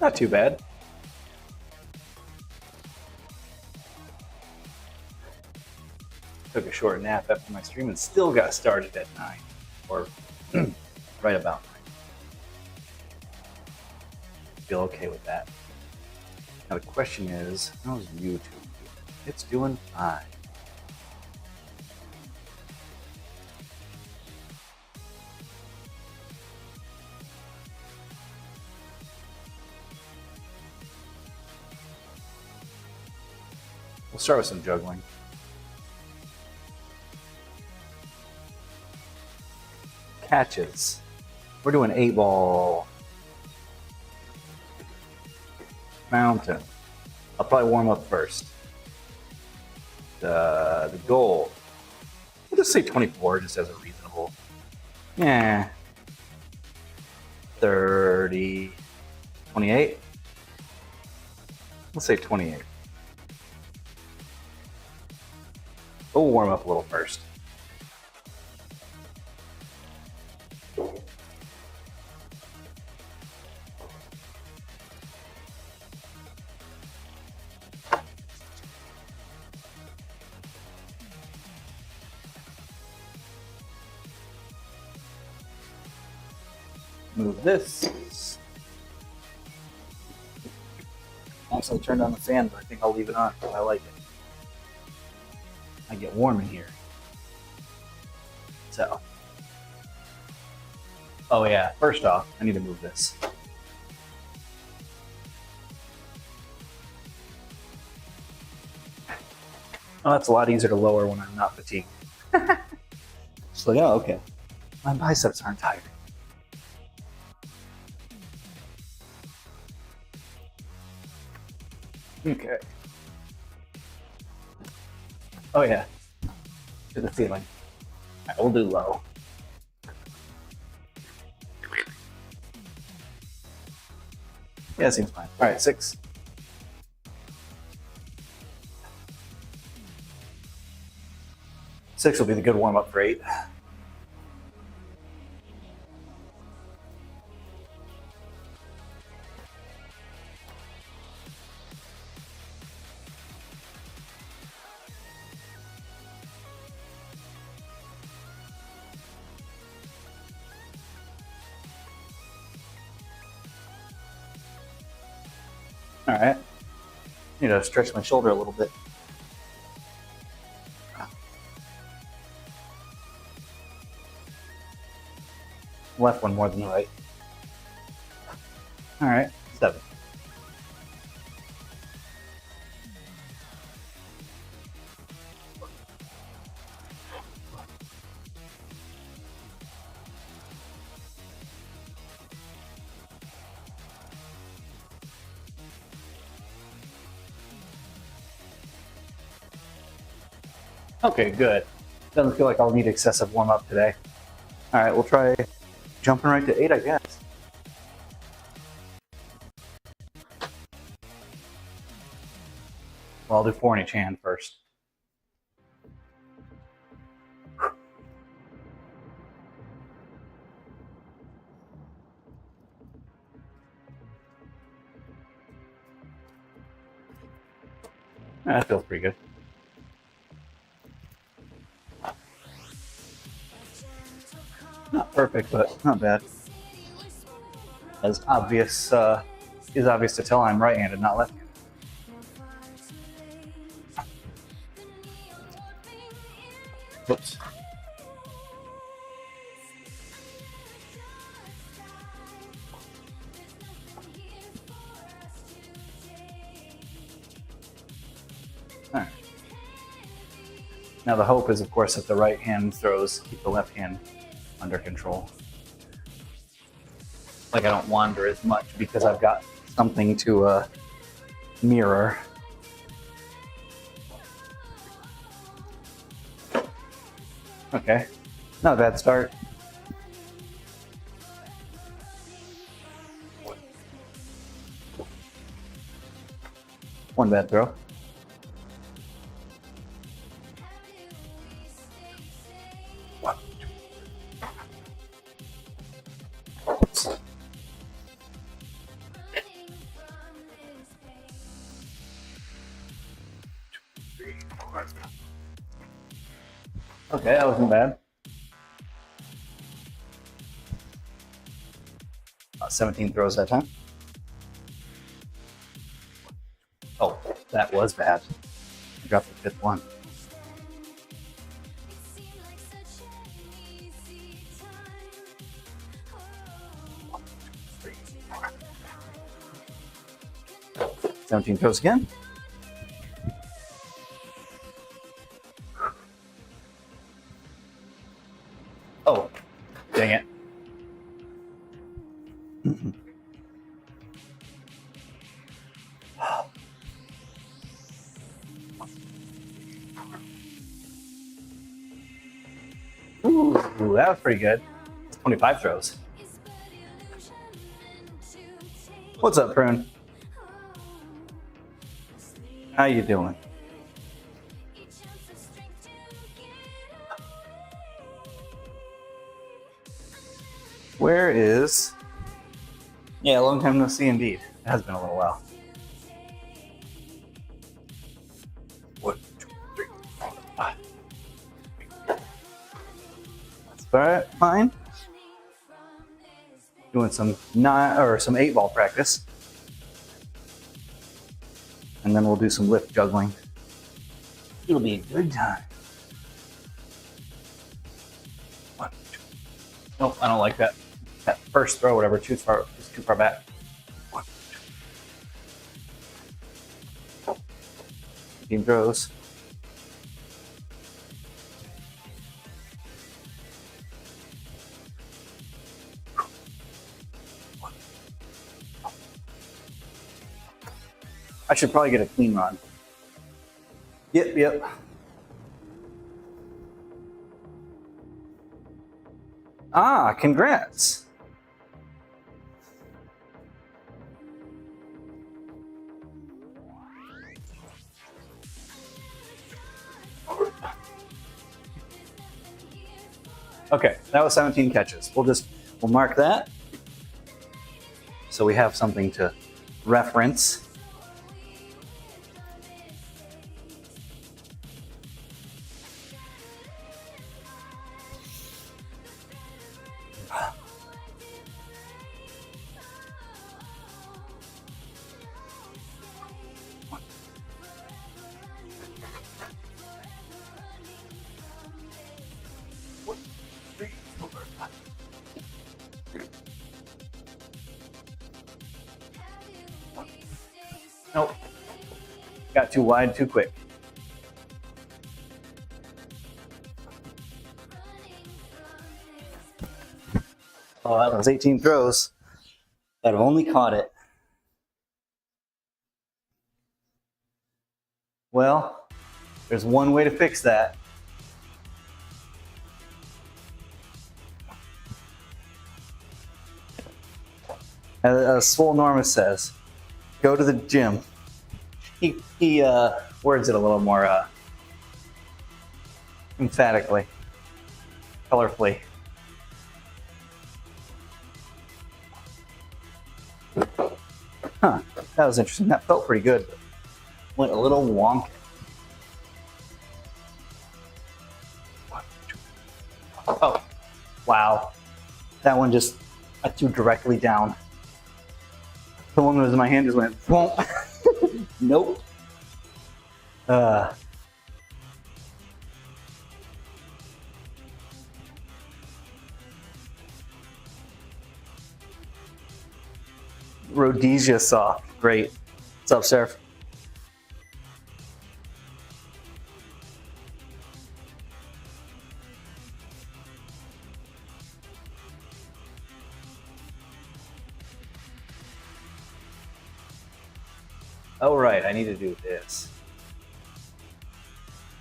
Not too bad. Took a short nap after my stream and still got started at 9. Or right about 9. Feel okay with that. Now the question is, how's YouTube doing? It's doing fine. We'll start with some juggling. Catches. We're doing 8-ball. Mountain. I'll probably warm up first. The goal. We'll just say 24 just as a reasonable. Yeah. 30. 28? Let's say 28. We'll warm up a little first. Move this. Actually, I turned on the fan, but I think I'll leave it on because I like it. I get warm in here. So. Oh yeah, first off, I need to move this. Oh, that's a lot easier to lower when I'm not fatigued. So yeah, okay. My biceps aren't tired. Okay. Oh yeah. To the ceiling. I will do low. Yeah, it seems fine. All right, 6. Six will be the good warm up for 8. All right. Need to stretch my shoulder a little bit. Left one more than the right. All right, 7. Okay, good. Doesn't feel like I'll need excessive warm up today. All right, we'll try jumping right to 8, I guess. Well, I'll do 4 in each hand first. That feels pretty good. Not perfect, but not bad. As obvious is obvious to tell, I'm right-handed, not left-handed. Whoops. All right. Now the hope is, of course, that the right hand throws keep the left hand under control. Like I don't wander as much because I've got something to mirror. Okay, not a bad start. One bad throw. Okay, that wasn't bad. 17 throws that time. Oh, that was bad. I dropped the fifth one. Seventeen throws again. Oh, dang it. Ooh, that was pretty good. 25 throws. What's up, Prune? How you doing? Where is... Yeah, long time no see indeed. It has been a little while. 1, 2, 3, 4, 5. That's fine. Doing some 8-ball practice. And then we'll do some lift juggling. It'll be a good time. 1, 2. Nope, I don't like that. That first throw, whatever, too far back. 1, 2. 15 throws. I should probably get a clean run. Yep. Ah, congrats. Okay, that was 17 catches. We'll mark that so we have something to reference. Nope. Got too wide too quick. Oh, that was 18 throws. I'd have only caught it. Well, there's one way to fix that. As Swole Normus says, go to the gym. He words it a little more emphatically, colorfully. Huh, that was interesting. That felt pretty good. Went a little wonky. Oh, wow. That one just, I threw directly down. The one that was in my hand just went, whoomp. Nope. Rhodesia saw. Great. What's up, Seraph? Oh, right. I need to do this.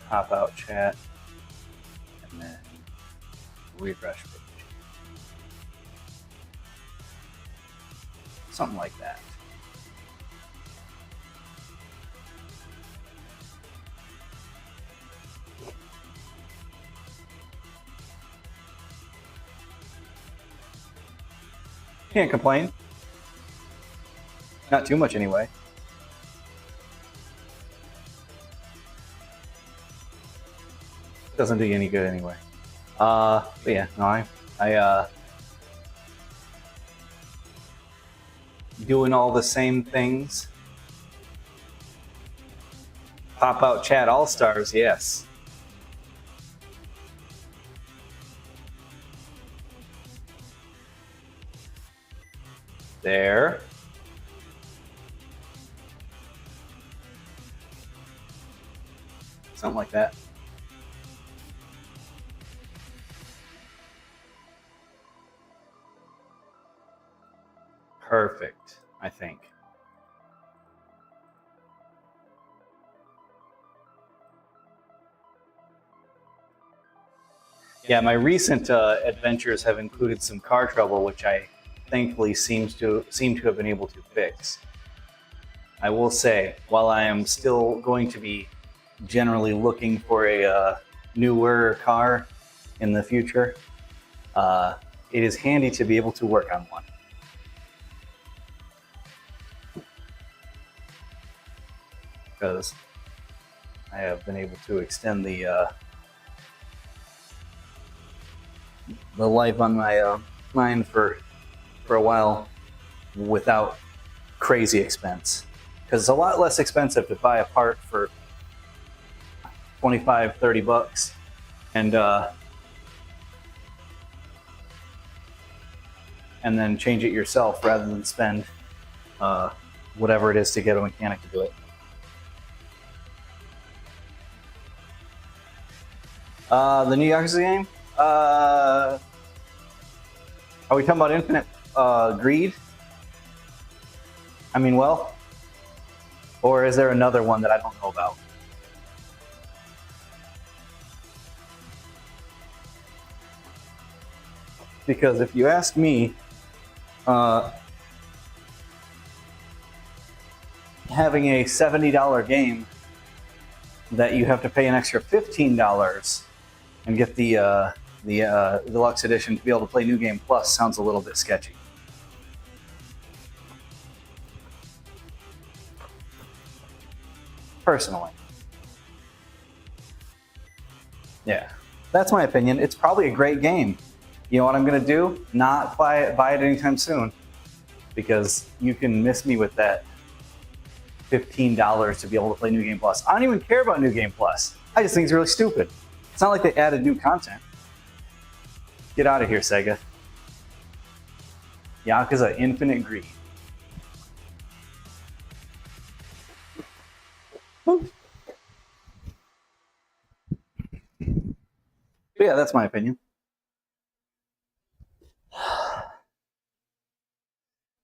Hop out chat. And then refresh page. Something like that. Can't complain. Not too much anyway. Doesn't do you any good anyway. But yeah, no, I doing all the same things. Pop out chat all stars, yes. There. Something like that. Perfect, I think. Yeah, my recent adventures have included some car trouble, which I thankfully seem to have been able to fix. I will say, while I am still going to be generally looking for a newer car in the future, it is handy to be able to work on one. Because I have been able to extend the life on my mine for a while without crazy expense. Because it's a lot less expensive to buy a part for 25, 30 bucks and then change it yourself rather than spend whatever it is to get a mechanic to do it. The new Yakuza game? Are we talking about Infinite Greed? I mean, well, or is there another one that I don't know about? Because if you ask me, having a $70 game that you have to pay an extra $15 and get the deluxe edition to be able to play New Game Plus sounds a little bit sketchy. Personally. Yeah, that's my opinion. It's probably a great game. You know what I'm gonna do? Not buy it anytime soon, because you can miss me with that $15 to be able to play New Game Plus. I don't even care about New Game Plus. I just think it's really stupid. It's not like they added new content. Get out of here, Sega. Yakuza Infinite Greed. But yeah, that's my opinion.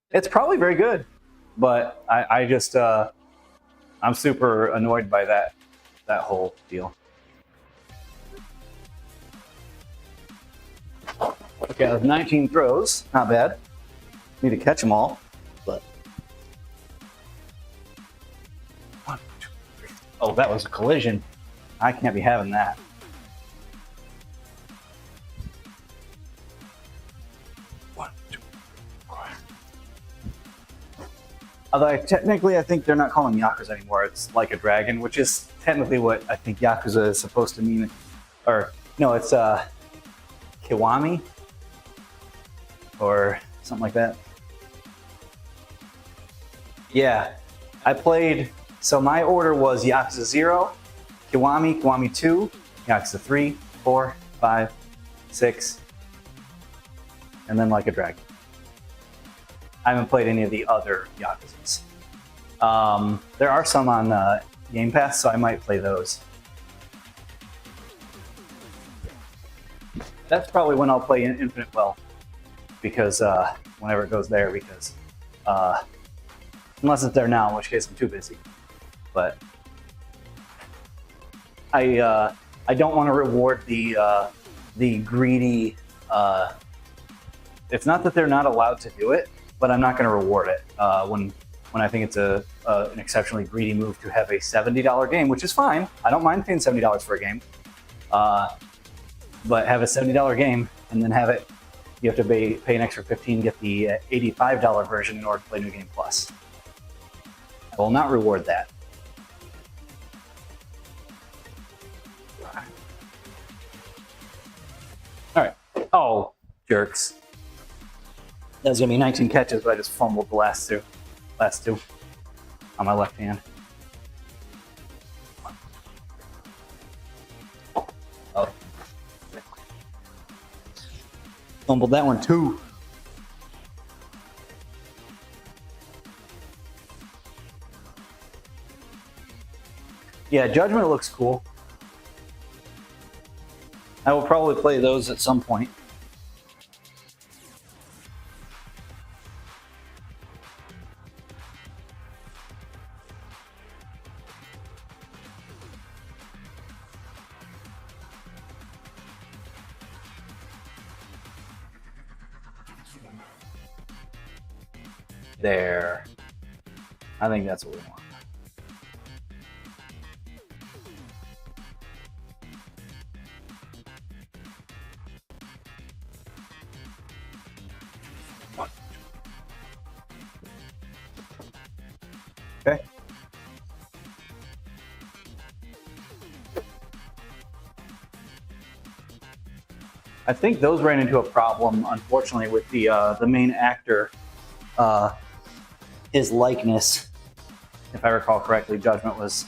It's probably very good, but I just I'm super annoyed by that whole deal. Okay, I have 19 throws, not bad. Need to catch them all, but one, two, three. Oh, that was a collision. I can't be having that. Although technically, I think they're not calling Yakuza anymore. It's Like a Dragon, which is technically what I think Yakuza is supposed to mean. Or, no, it's Kiwami? Or something like that. Yeah, I played, so my order was Yakuza 0, Kiwami, Kiwami 2, Yakuza 3, 4, 5, 6, and then Like a Dragon. I haven't played any of the other Yakuzas. There are some on Game Pass, so I might play those. That's probably when I'll play Infinite Well, because whenever it goes there, because unless it's there now, in which case I'm too busy. But I don't want to reward the greedy. It's not that they're not allowed to do it, but I'm not going to reward it when I think it's an exceptionally greedy move to have a $70 game, which is fine. I don't mind paying $70 for a game, but have a $70 game and then have it. You have to pay an extra $15, get the $85 version in order to play New Game Plus. I will not reward that. Oh, jerks. That was gonna be 19 catches, but I just fumbled the last two. Last two on my left hand. Oh. Fumbled that one too. Yeah, Judgment looks cool. I will probably play those at some point. There. I think that's what we want. Okay. I think those ran into a problem, unfortunately, with the main actor. His likeness, if I recall correctly, Judgment was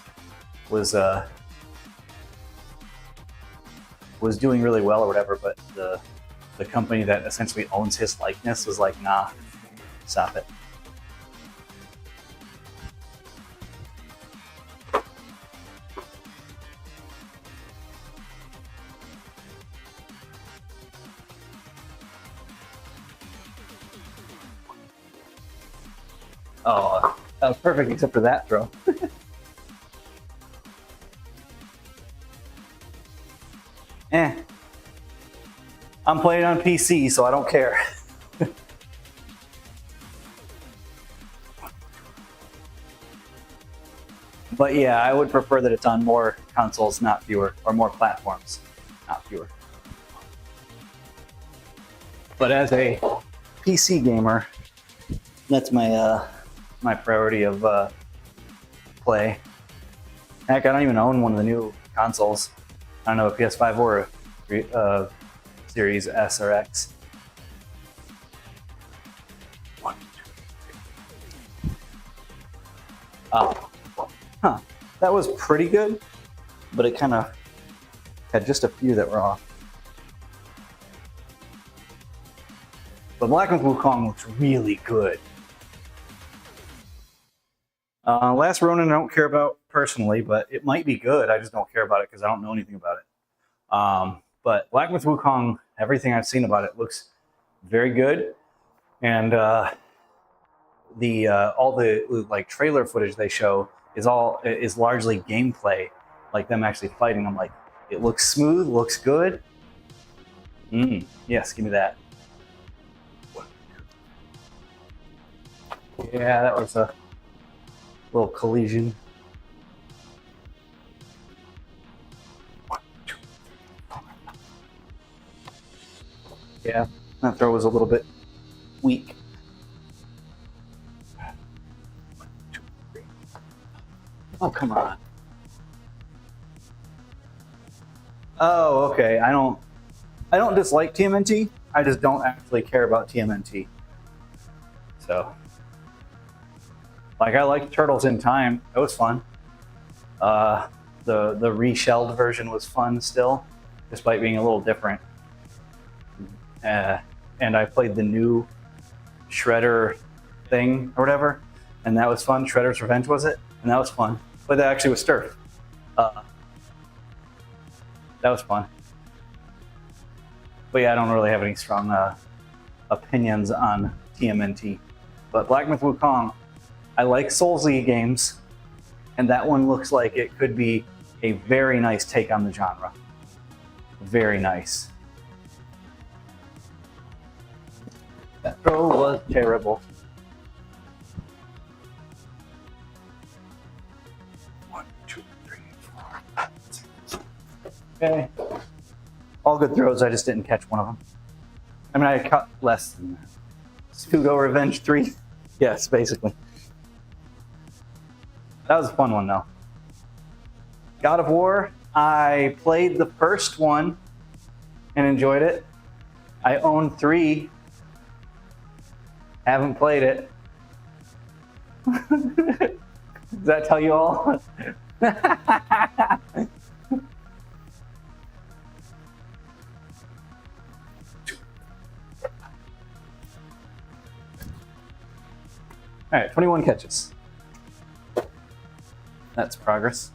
doing really well or whatever, but the company that essentially owns his likeness was like, nah, stop it. Oh, that was perfect except for that throw. I'm playing on PC, so I don't care. But yeah, I would prefer that it's on more consoles, not fewer, or more platforms, not fewer. But as a PC gamer, that's my my priority of play. Heck, I don't even own one of the new consoles. I don't know, a PS5 or a Series S or X. Huh. That was pretty good, but it kind of had just a few that were off. But Black Myth Wukong looks really good. Last Ronin I don't care about personally, but it might be good. I just don't care about it because I don't know anything about it. But Black Myth Wukong, everything I've seen about it looks very good, and all the like trailer footage they show is largely gameplay, like them actually fighting. I'm like, it looks smooth, looks good. Yes, give me that. Yeah, that was a little collision. Yeah, that throw was a little bit weak. Oh, come on. Oh, okay. I don't dislike TMNT. I just don't actually care about TMNT. So, like, I liked Turtles in Time. It was fun. The reshelled version was fun still, despite being a little different. And I played the new Shredder thing or whatever, and that was fun. Shredder's Revenge, was it? And that was fun. But that actually was Sturf. That was fun. But yeah, I don't really have any strong opinions on TMNT. But Black Myth Wukong, I like Soulsy games, and that one looks like it could be a very nice take on the genre. Very nice. That throw was terrible. Okay. All good throws, I just didn't catch one of them. I mean, I caught less than that. Stugo Revenge 3? Yes, basically. That was a fun one, though. God of War, I played the first one and enjoyed it. I own 3. Haven't played it. Does that tell you all? All right, 21 catches. That's progress.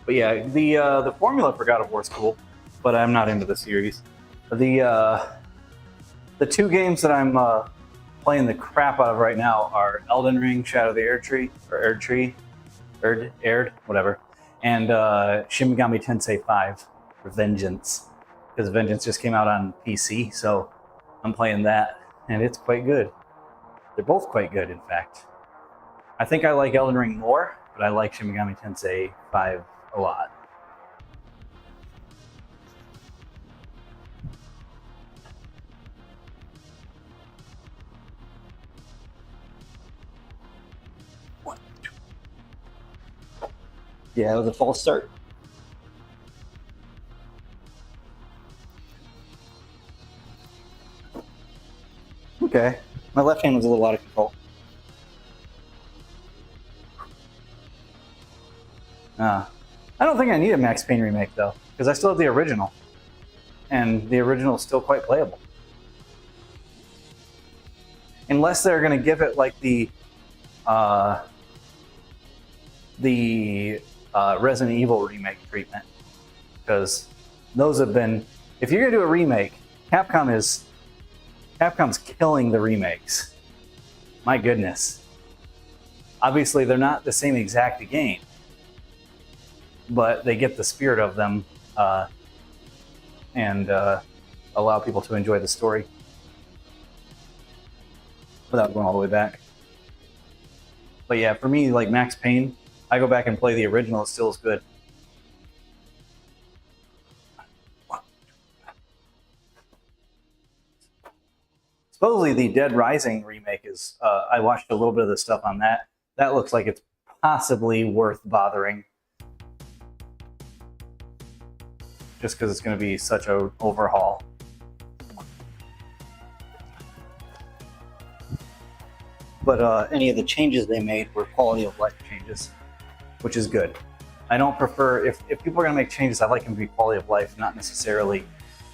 But yeah, the formula for God of War is cool, but I'm not into the series. The 2 games that I'm playing the crap out of right now are Elden Ring, Shadow of the Erdtree, or Erd, whatever, and Shin Megami Tensei 5 for Vengeance, because Vengeance just came out on PC, so I'm playing that, and it's quite good. They're both quite good, in fact. I think I like Elden Ring more, but I like Shin Megami Tensei 5 a lot. Yeah, it was a false start. Okay. My left hand was a little out of control. I don't think I need a Max Payne remake, though, because I still have the original. And the original is still quite playable. Unless they're going to give it like the Resident Evil remake treatment, because those have been. If you're gonna do a remake, Capcom's killing the remakes. My goodness. Obviously, they're not the same exact game, but they get the spirit of them and allow people to enjoy the story without going all the way back. But yeah, for me, like Max Payne, I go back and play the original, it still is good. Supposedly the Dead Rising remake is, I watched a little bit of the stuff on that. That looks like it's possibly worth bothering. Just because it's going to be such an overhaul. But any of the changes they made were quality of life changes, which is good. I don't prefer, if people are going to make changes, I like them to be quality of life, not necessarily,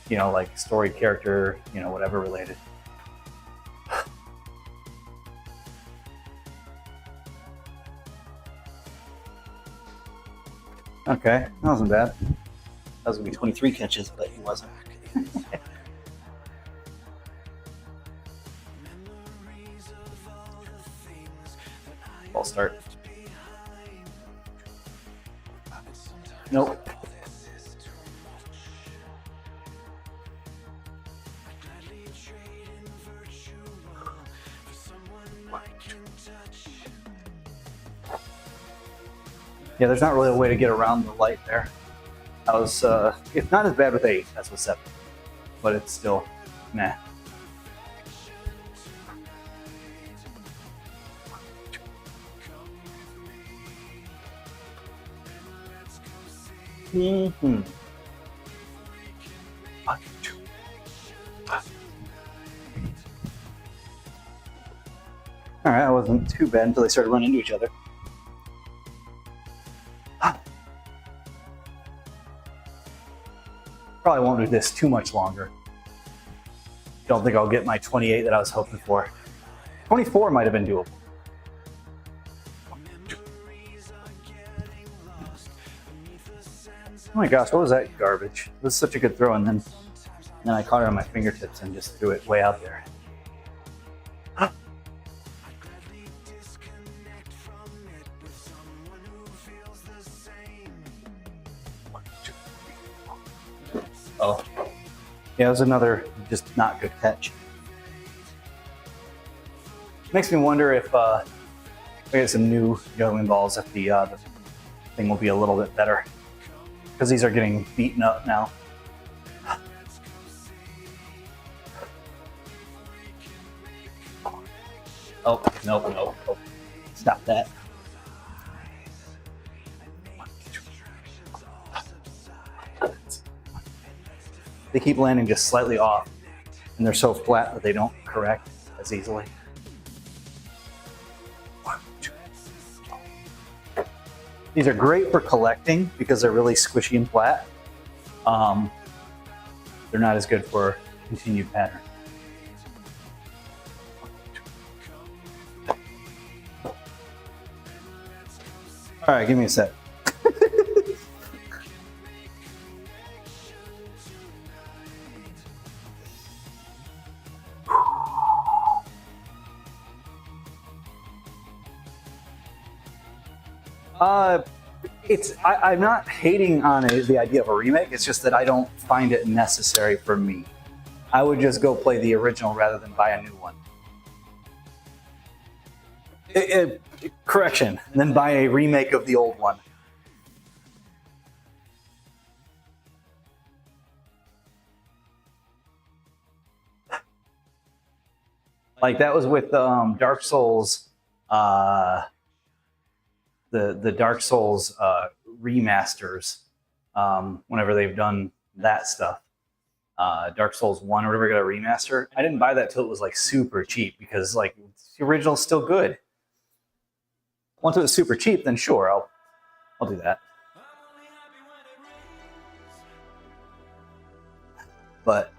you know, like story, character, you know, whatever related. Okay, that wasn't bad. That was going to be 23 catches, but he wasn't. False start. Nope. Yeah, there's not really a way to get around the light there. I was, it's not as bad with 8 as with 7, but it's still, nah. Mm-hmm. All right, that wasn't too bad until they started running into each other. Probably won't do this too much longer. Don't think I'll get my 28 that I was hoping for. 24 might have been doable. Oh my gosh, what was that garbage? It was such a good throw, and then I caught it on my fingertips and just threw it way out there. Oh, yeah, it was another just not good catch. Makes me wonder if I get some new juggling balls, if the thing will be a little bit better, because these are getting beaten up now. Oh, nope. Stop that. They keep landing just slightly off, and they're so flat that they don't correct as easily. These are great for collecting because they're really squishy and flat. They're not as good for continued pattern. All right, give me a sec. I'm not hating on the idea of a remake. It's just that I don't find it necessary for me. I would just go play the original rather than buy a new one. Correction, and then buy a remake of the old one. Like that was with Dark Souls, the Dark Souls remasters. Whenever they've done that stuff, Dark Souls 1 or whatever got a remaster. I didn't buy that till it was like super cheap because like the original's still good. Once it was super cheap, then sure, I'll do that. But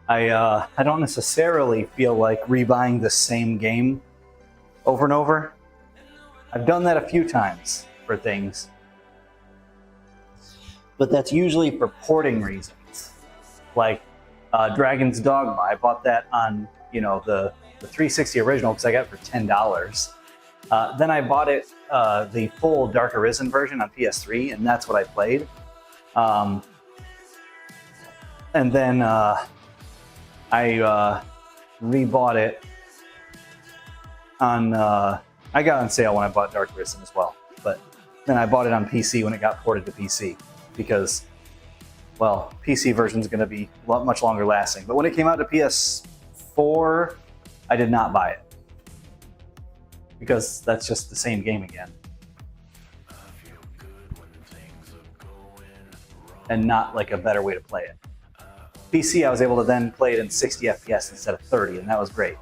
I don't necessarily feel like rebuying the same game over and over. I've done that a few times for things, but that's usually for porting reasons. Like Dragon's Dogma, I bought that on the 360 original because I got it for $10. Then I bought it the full Dark Arisen version on PS3, and that's what I played. And then I rebought it on. I got on sale when I bought Dark Arisen as well, but then I bought it on PC when it got ported to PC because, well, PC version is going to be much longer lasting. But when it came out to PS4, I did not buy it because that's just the same game again, and not like a better way to play it. PC, I was able to then play it in 60 FPS instead of 30, and that was great.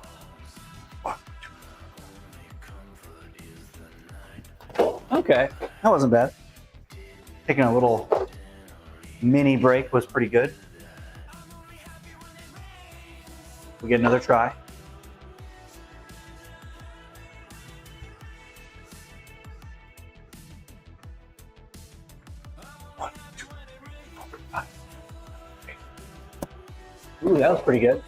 Okay, that wasn't bad. Taking a little mini break was pretty good. We get another try. Ooh, that was pretty good.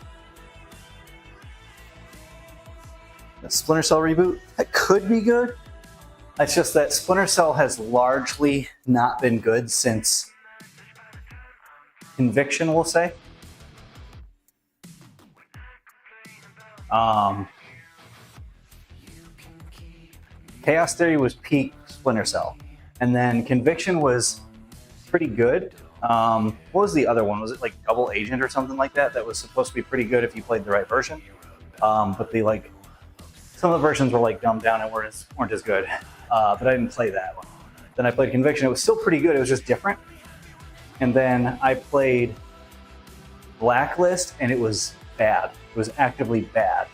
The Splinter Cell reboot, that could be good. It's just that Splinter Cell has largely not been good since Conviction, we'll say. Chaos Theory was peak Splinter Cell, and then Conviction was pretty good. What was the other one? Was it like Double Agent or something like that? That was supposed to be pretty good if you played the right version. But some of the versions were like dumbed down and weren't as good. But I didn't play that one. Then I played Conviction. It was still pretty good. It was just different. And then I played Blacklist, and it was bad. It was actively bad,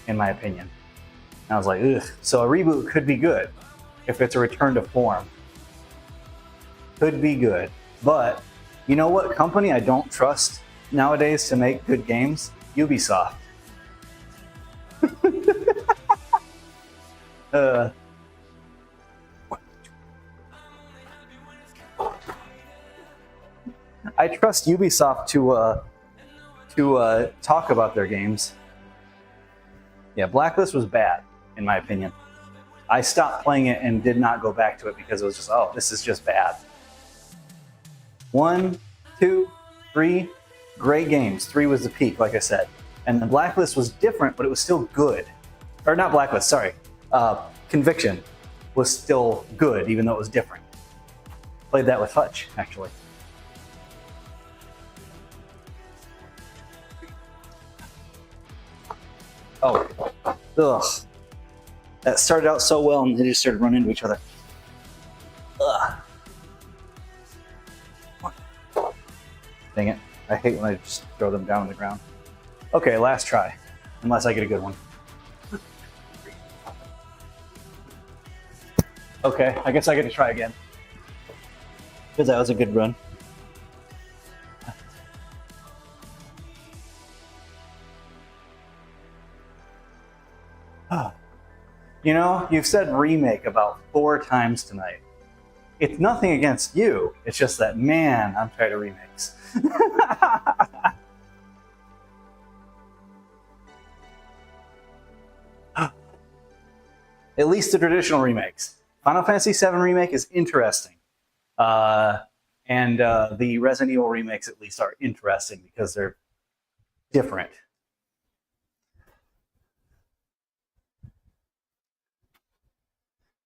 in my opinion. And I was like, ugh. So a reboot could be good if it's a return to form. Could be good. But you know what company I don't trust nowadays to make good games? Ubisoft. I trust Ubisoft to talk about their games. Yeah, Blacklist was bad, in my opinion. I stopped playing it and did not go back to it because it was just, oh, this is just bad. 1, 2, 3, great games. 3 was the peak, like I said. And the Blacklist was different, but it was still good. Or not Blacklist, sorry. Conviction was still good, even though it was different. Played that with Hutch, actually. Oh, ugh. That started out so well and they just started running into each other. Ugh. Dang it. I hate when I just throw them down on the ground. Okay, last try. Unless I get a good one. Okay, I guess I get to try again. Because that was a good run. You know, you've said remake about 4 times tonight. It's nothing against you. It's just that, man, I'm tired of remakes. At least the traditional remakes. Final Fantasy VII Remake is interesting. And the Resident Evil remakes at least are interesting because they're different.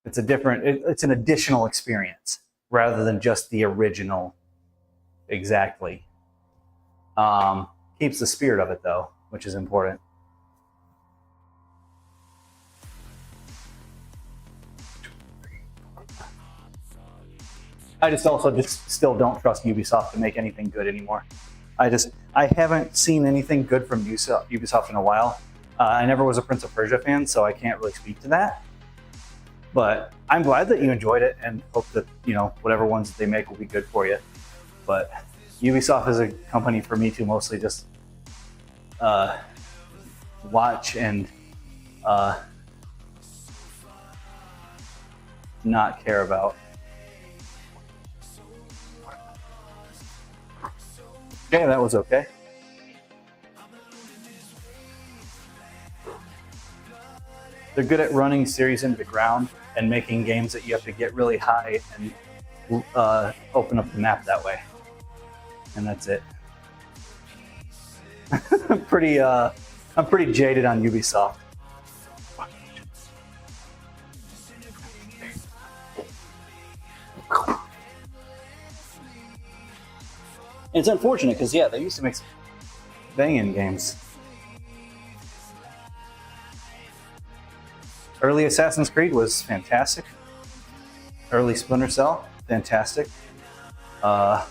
It's a different, it's an additional experience rather than just the original exactly. Keeps the spirit of it though, which is important. I just also still don't trust Ubisoft to make anything good anymore. I haven't seen anything good from Ubisoft in a while. I never was a Prince of Persia fan, so I can't really speak to that. But I'm glad that you enjoyed it and hope that, you know, whatever ones that they make will be good for you. But Ubisoft is a company for me to mostly just watch and not care about. Okay, that was okay. They're good at running series into the ground and making games that you have to get really high and open up the map that way. And that's it. I'm pretty jaded on Ubisoft. It's unfortunate because, yeah, they used to make some banging games. Early Assassin's Creed was fantastic. Early Splinter Cell, fantastic. Let's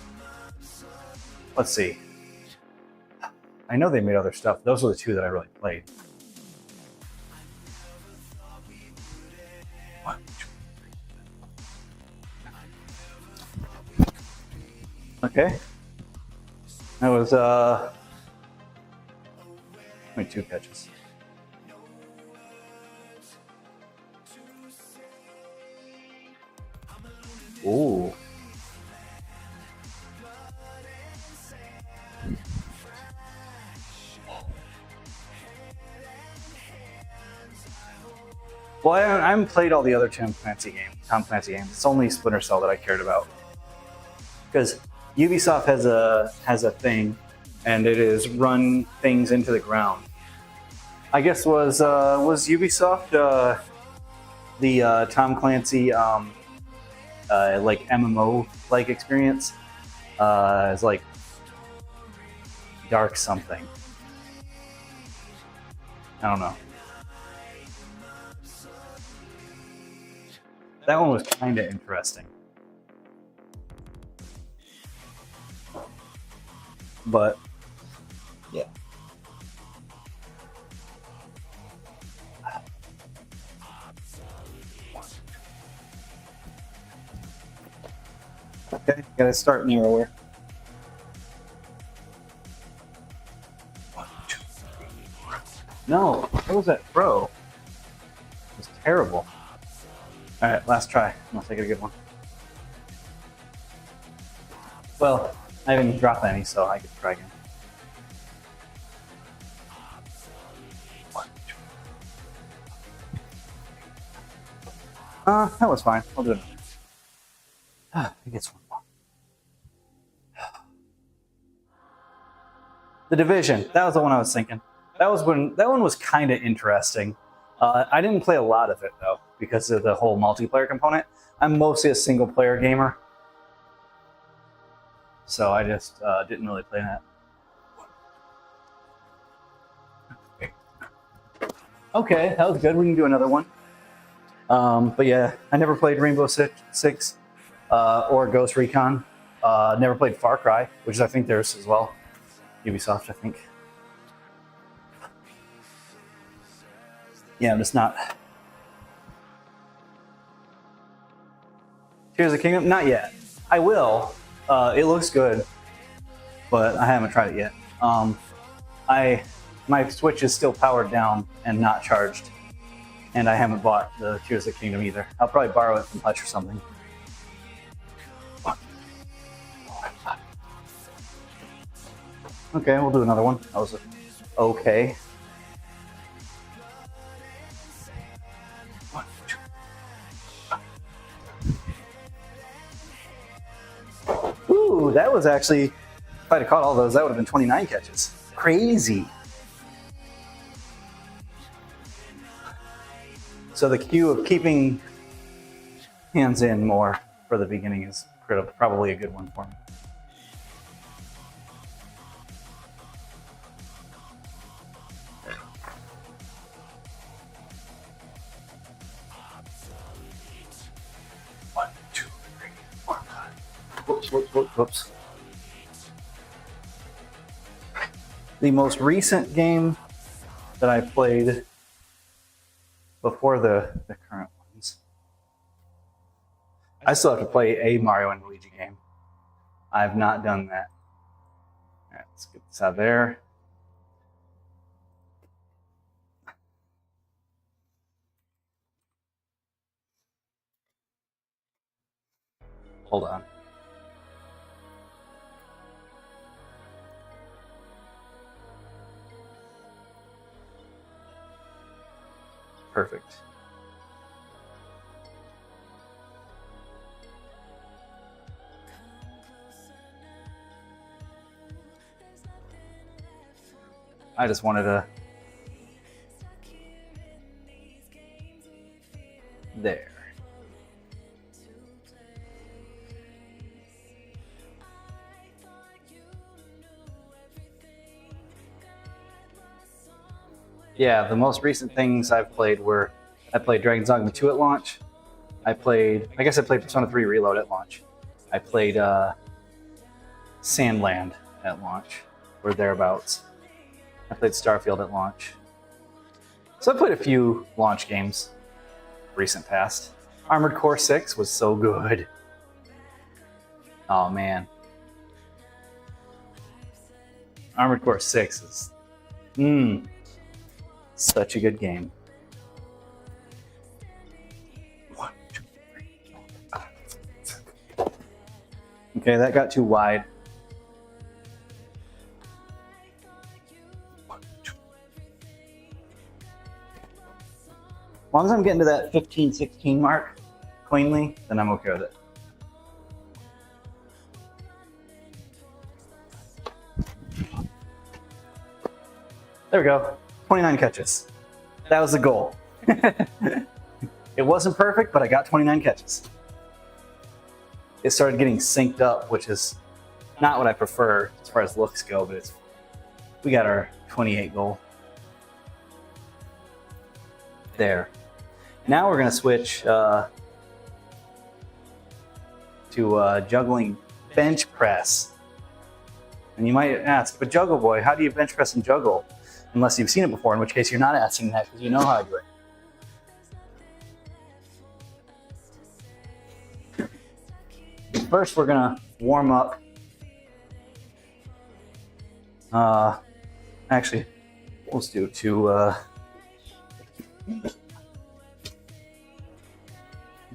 see. I know they made other stuff. Those are the 2 that I really played. Okay. That was only 2 catches. Ooh. Well, I haven't played all the other Tom Clancy games. It's only Splinter Cell that I cared about. Because Ubisoft has a thing, and it is run things into the ground. I guess was Ubisoft the Tom Clancy like MMO like experience? It's like Dark something. I don't know. That one was kind of interesting. But, yeah. Okay, gotta start narrower. 1, 2, 3, 4. No, what was that throw? It was terrible. Alright, last try, unless I get a good one. Well, I didn't drop any, so I could try again. 1, 2. That was fine. I'll do it. I guess one more. The Division. That was the one I was thinking. That one was kind of interesting. I didn't play a lot of it though because of the whole multiplayer component. I'm mostly a single player gamer, so I just didn't really play that. Okay, that was good. We can do another one. But yeah, I never played Rainbow Six or Ghost Recon. Never played Far Cry, which is I think theirs as well. Ubisoft, I think. Yeah, I'm just not. Tears of the Kingdom? Not yet. I will. It looks good, but I haven't tried it yet. My Switch is still powered down and not charged, and I haven't bought the Tears of the Kingdom either. I'll probably borrow it from Hutch or something. Okay, we'll do another one. That was okay. Ooh, that was actually, if I'd have caught all those, that would have been 29 catches. Crazy. So the cue of keeping hands in more for the beginning is probably a good one for me. One, two, three, 4, 5. Whoops. The most recent game that I played before the current ones. I still have to play a Mario and Luigi game. I've not done that. All right, let's get this out of there. Hold on. Perfect. I just wanted to. There. Yeah, the most recent things I've played were I played Dragon's Dogma 2 at launch. I guess I played Persona 3 Reload at launch. I played Sandland at launch, or thereabouts. I played Starfield at launch. So I played a few launch games recent past. Armored Core 6 was so good. Oh man. Armored Core 6 is such a good game. 1, 2, 3, 4, 5, 6, 7. Okay, that got too wide. 1, 2. As long as I'm getting to that 15, 16 mark cleanly, then I'm okay with it. There we go. 29 catches. That was the goal. It wasn't perfect, but I got 29 catches. It started getting synced up, which is not what I prefer as far as looks go, but we got our 28 goal. There. Now we're going to switch to juggling bench press. And you might ask, but Juggle Boy, how do you bench press and juggle? Unless you've seen it before, in which case you're not asking that because you know how I do it. First, we're gonna warm up. Actually, let's do do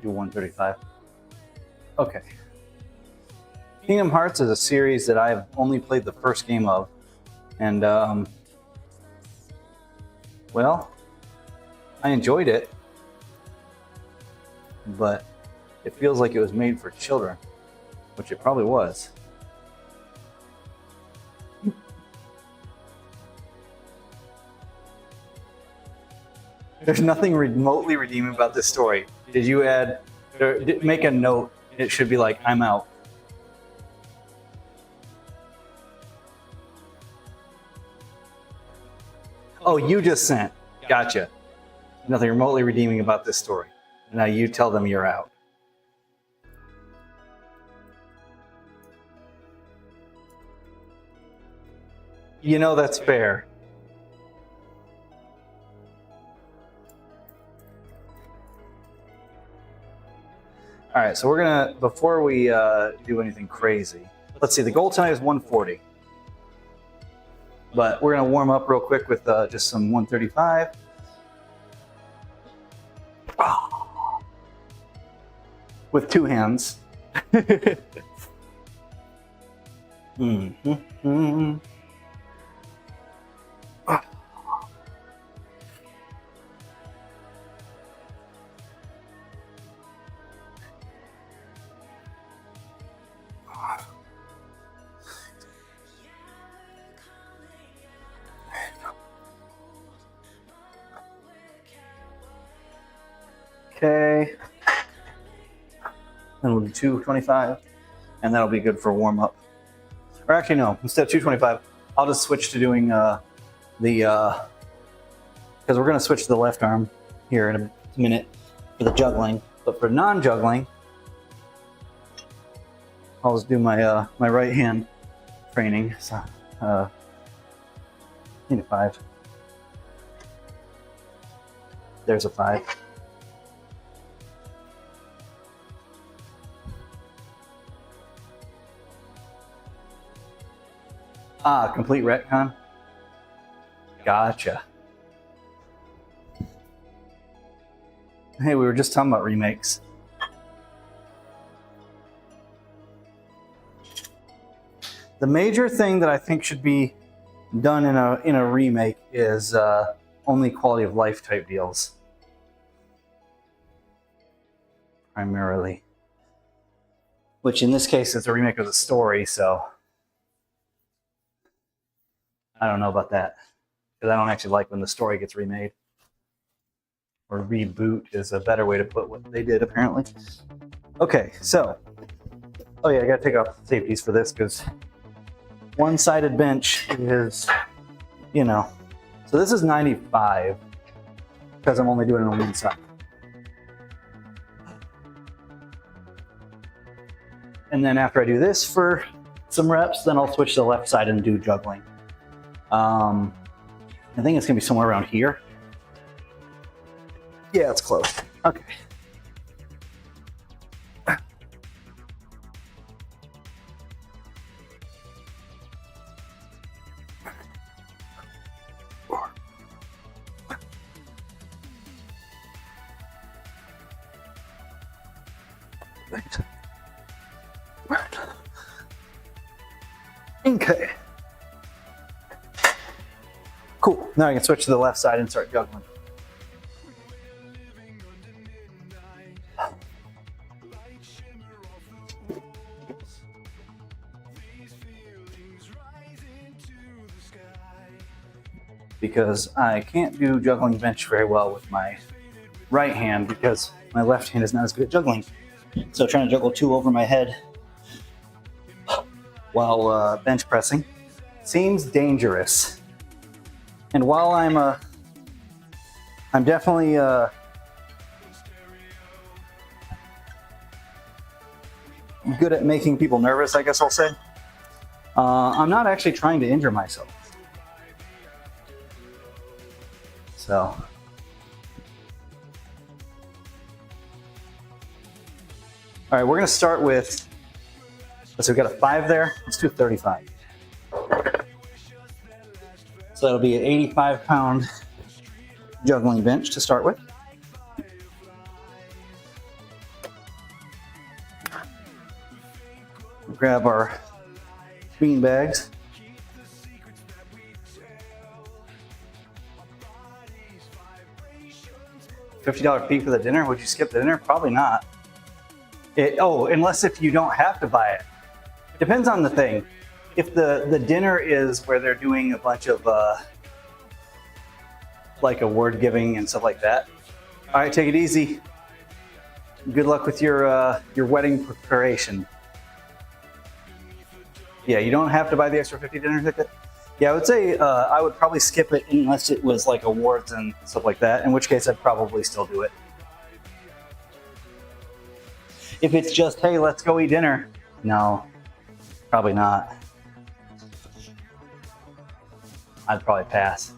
135. Okay. Kingdom Hearts is a series that I've only played the first game of, and well, I enjoyed it, but it feels like it was made for children, which it probably was. There's nothing remotely redeeming about this story. Did you make a note? It should be like, I'm out. Oh, you just sent. Gotcha. Nothing remotely redeeming about this story. Now you tell them you're out. You know that's fair. All right, so we're gonna, before we do anything crazy, let's see, the goal tonight is 140. But we're gonna warm up real quick with just some 135. Oh. With two hands. Mm-hmm. Okay. Then we'll do 225, and that'll be good for warm up. Or actually, no, instead of 225, I'll just switch to doing because we're going to switch to the left arm here in a minute for the juggling. But for non-juggling, I'll just do my my right hand training. So, need a 5. There's a 5. Ah, complete retcon. Gotcha. Hey, we were just talking about remakes. The major thing that I think should be done in a remake is only quality of life type deals. Primarily. Which in this case is a remake of the story, so I don't know about that. Because I don't actually like when the story gets remade. Or reboot is a better way to put what they did, apparently. Okay, so. Oh yeah, I gotta take off safeties for this because one-sided bench is, you know. So this is 95 because I'm only doing it on one side. And then after I do this for some reps, then I'll switch to the left side and do juggling. I think it's gonna be somewhere around here. Yeah, it's close. Okay. Okay. Cool. Now I can switch to the left side and start juggling. Because I can't do juggling bench very well with my right hand because my left hand is not as good at juggling. So trying to juggle 2 over my head while bench pressing seems dangerous. And while I'm definitely good at making people nervous, I guess I'll say, I'm not actually trying to injure myself. So, all right, we're gonna start with, so we've got a 5 there, let's do 35. So that'll be an 85-pound juggling bench to start with. We'll grab our bean bags. $50 fee for the dinner. Would you skip the dinner? Probably not. Unless if you don't have to buy it. Depends on the thing. If the dinner is where they're doing a bunch of like award giving and stuff like that. All right, take it easy. Good luck with your wedding preparation. Yeah, you don't have to buy the extra $50 dinner ticket. Yeah, I would say I would probably skip it unless it was like awards and stuff like that, in which case I'd probably still do it. If it's just, hey, let's go eat dinner, no, probably not. I'd probably pass.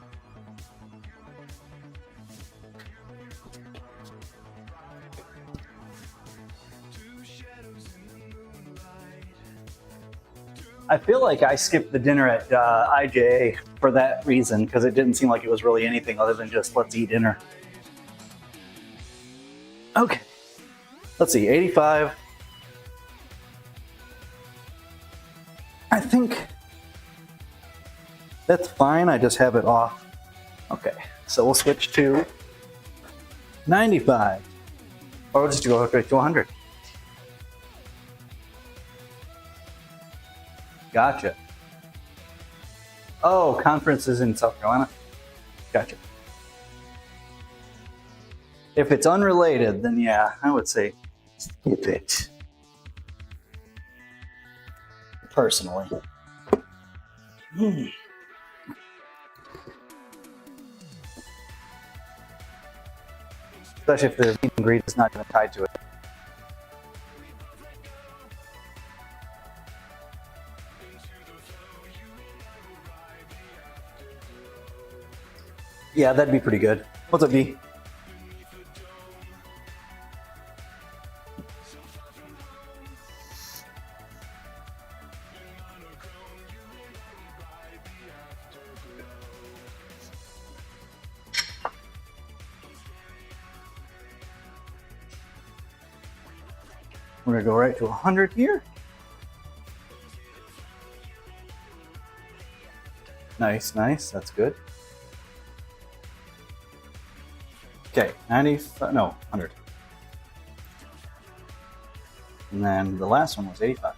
I feel like I skipped the dinner at IJA for that reason, because it didn't seem like it was really anything other than just let's eat dinner. Okay, let's see, 85. I think that's fine, I just have it off. Okay, so we'll switch to 95. Or we'll just go straight to 100. Gotcha. Oh, conference is in South Carolina. Gotcha. If it's unrelated, then yeah, I would say skip it. Personally. Especially if the meet and greet is not going to tie to it. Yeah, that'd be pretty good. What's up, D? We're gonna go right to 100 here. Nice, nice, that's good. Okay, 95, no, 100. And then the last one was 85.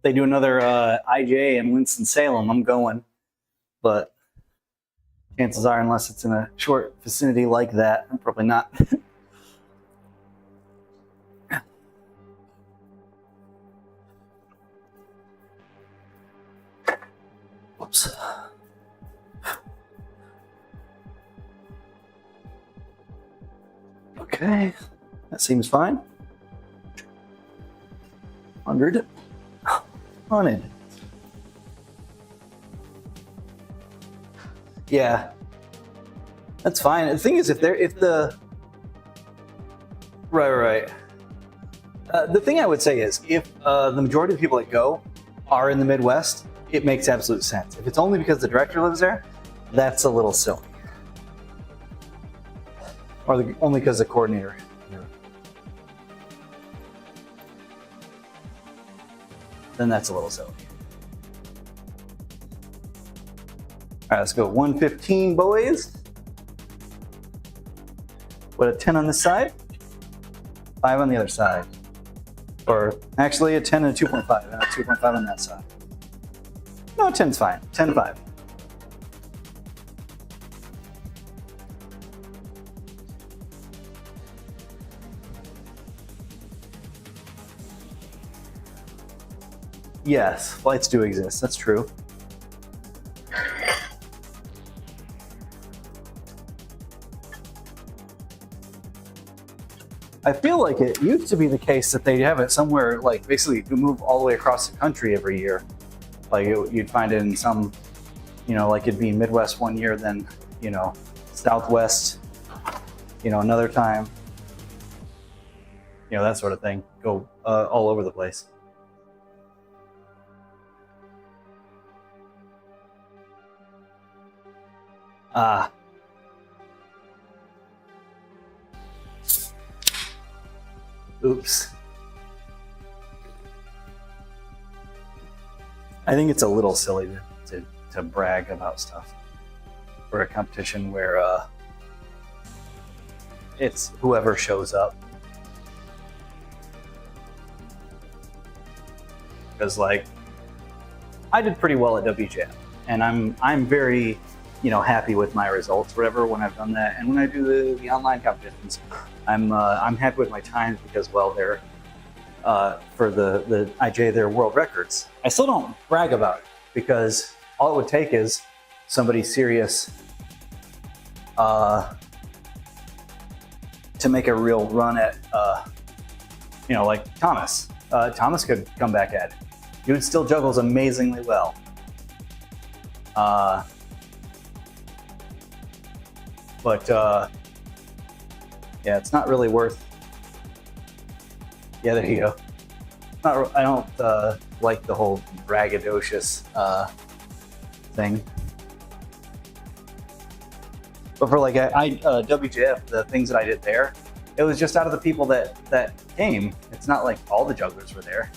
They do another IJ in Winston-Salem, I'm going. But chances are, unless it's in a short vicinity like that, I'm probably not. Whoops. Okay, that seems fine. 100. On it. Yeah, that's fine. The thing is, if the right. The thing I would say is, if the majority of the people that go are in the Midwest, it makes absolute sense. If it's only because the director lives there, that's a little silly. Or only because the coordinator. Then that's a little silly. All right, let's go 115, boys. Put a 10 on this side, 5 on the other side. Or actually a 10 and a 2.5, and a 2.5 on that side. No, 10's fine, 10 and 5. Yes, flights do exist, that's true. I feel like it used to be the case that they'd have it somewhere, like basically you move all the way across the country every year. Like you'd find it in some, like it'd be Midwest one year, then, Southwest, another time. That sort of thing. Go all over the place. Oops. I think it's a little silly to brag about stuff for a competition where it's whoever shows up. because like I did pretty well at WJF, and I'm very, you know, happy with my results, whatever, when I've done that. And when I do the online competitions, I'm happy with my times because, well, they're for the IJ, they're world records. I still don't brag about it because all it would take is somebody serious to make a real run at, you know, like Thomas. Thomas could come back at it. Dude still juggles amazingly well. But yeah, it's not really worth. Yeah, there you go. Not, I don't like the whole braggadocious thing. But for like WJF, the things that I did there, it was just out of the people that came. It's not like all the jugglers were there.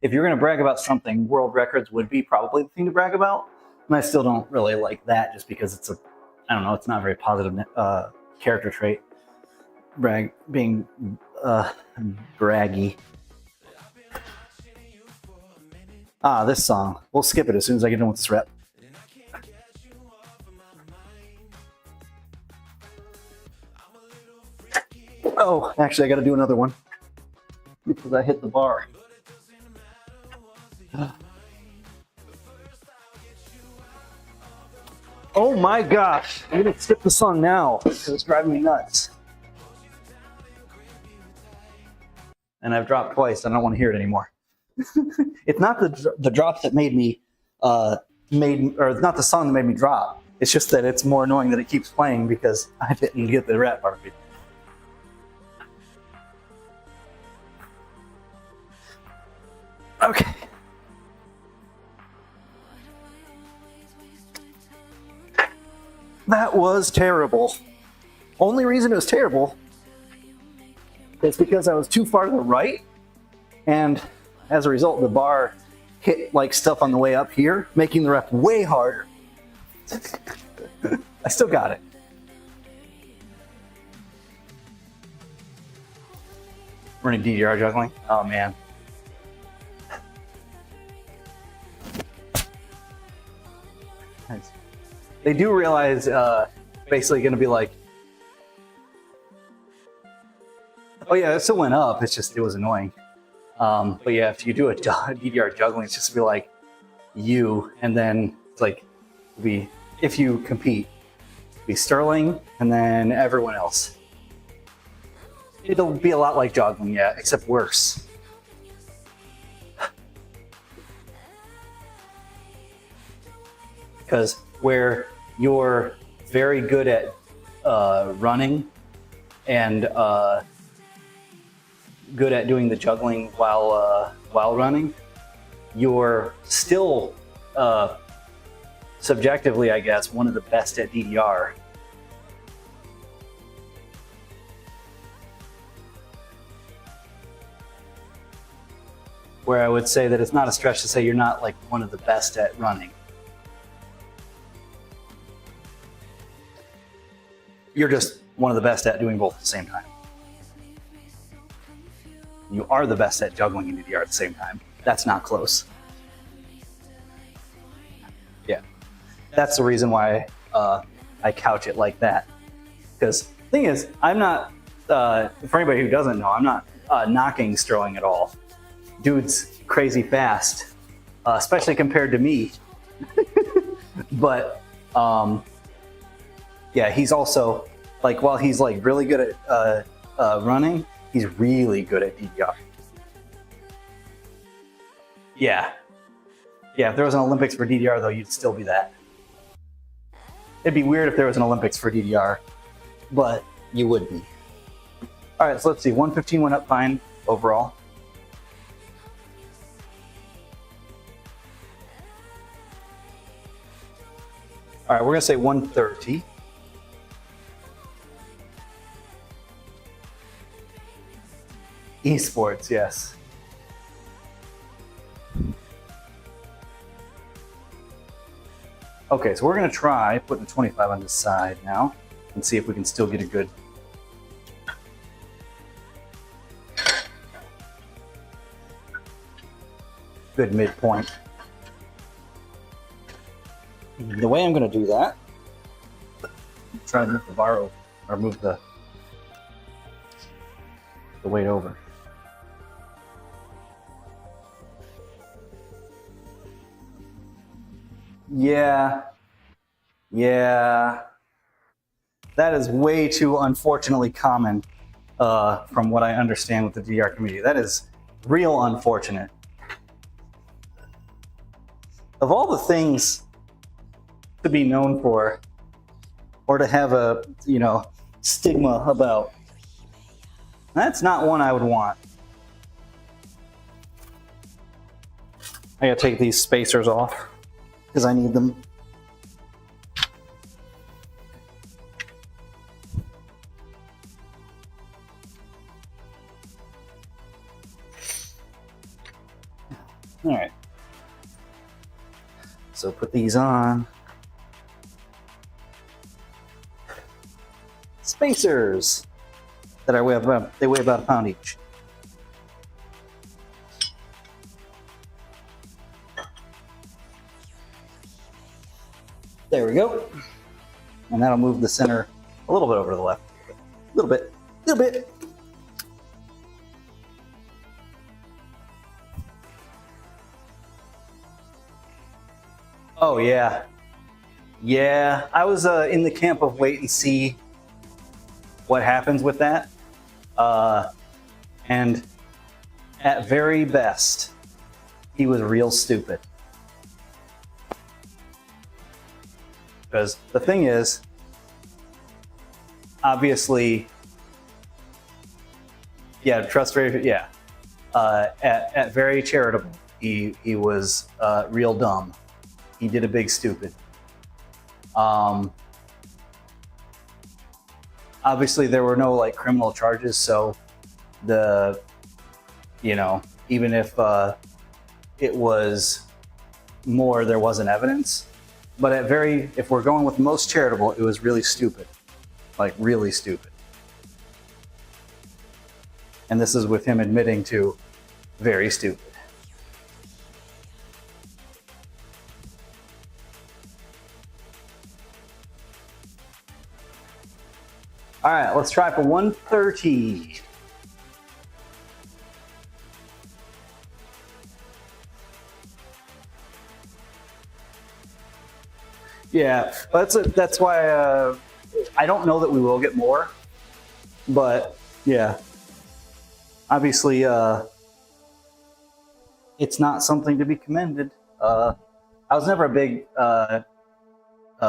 If you're going to brag about something, world records would be probably the thing to brag about. And I still don't really like that just because it's a, I don't know, it's not a very positive character trait. Being braggy. This song. We'll skip it as soon as I get done with this rep. Oh, actually, I got to do another one because I hit the bar. Oh my gosh, I'm gonna skip the song now because it's driving me nuts. And I've dropped twice, I don't want to hear it anymore. It's not the drop that made me, or it's not the song that made me drop. It's just that it's more annoying that it keeps playing because I didn't get the rap part of it. Okay. That was terrible. Only reason it was terrible is because I was too far to the right, and as a result, the bar hit like stuff on the way up here, making the rep way harder. I still got it. Running DDR juggling? Oh man. Nice. They do realize basically going to be like, oh yeah, it still went up. It's just, it was annoying. But yeah, if you do a DDR juggling, it's just be like you, and then it's like, if you compete, be Sterling, and then everyone else. It'll be a lot like juggling, yeah, except worse. Because where you're very good at running and good at doing the juggling while running, you're still subjectively, I guess, one of the best at DDR. Where I would say that it's not a stretch to say you're not like one of the best at running. You're just one of the best at doing both at the same time. You are the best at juggling and DDR at the same time. That's not close. Yeah, that's the reason why I couch it like that. Because the thing is, I'm not, for anybody who doesn't know, I'm not knocking Sterling at all. Dude's crazy fast, especially compared to me. But yeah, he's also, like, while he's like really good at running, he's really good at DDR. Yeah. Yeah, if there was an Olympics for DDR though, you'd still be that. It'd be weird if there was an Olympics for DDR, but you would be. All right, so let's see, 115 went up fine overall. All right, we're gonna say 130. Esports, yes. Okay, so we're gonna try putting 25 on this side now and see if we can still get a good. good midpoint. The way I'm going to do that, try to move the bar over, or move the weight over. Yeah. That is way too unfortunately common from what I understand with the DR community. That is real unfortunate. Of all the things to be known for, or to have a, stigma about, that's not one I would want. I gotta take these spacers off because I need them. All right. So put these on. Spacers that they weigh about a pound each. There we go. And that'll move the center a little bit over to the left. A little bit. Oh, yeah. Yeah, I was in the camp of wait and see what happens with that. And at very best, he was real stupid. Because the thing is, obviously, yeah, trust very, yeah. At very charitable, he was real dumb. He did a big stupid. Obviously, there were no criminal charges, so even if it was more, there wasn't evidence. But if we're going with most charitable, it was really stupid, really stupid. And this is with him admitting to very stupid. All right, let's try for 130. Yeah, that's why I don't know that we will get more, but yeah, obviously it's not something to be commended. I was never a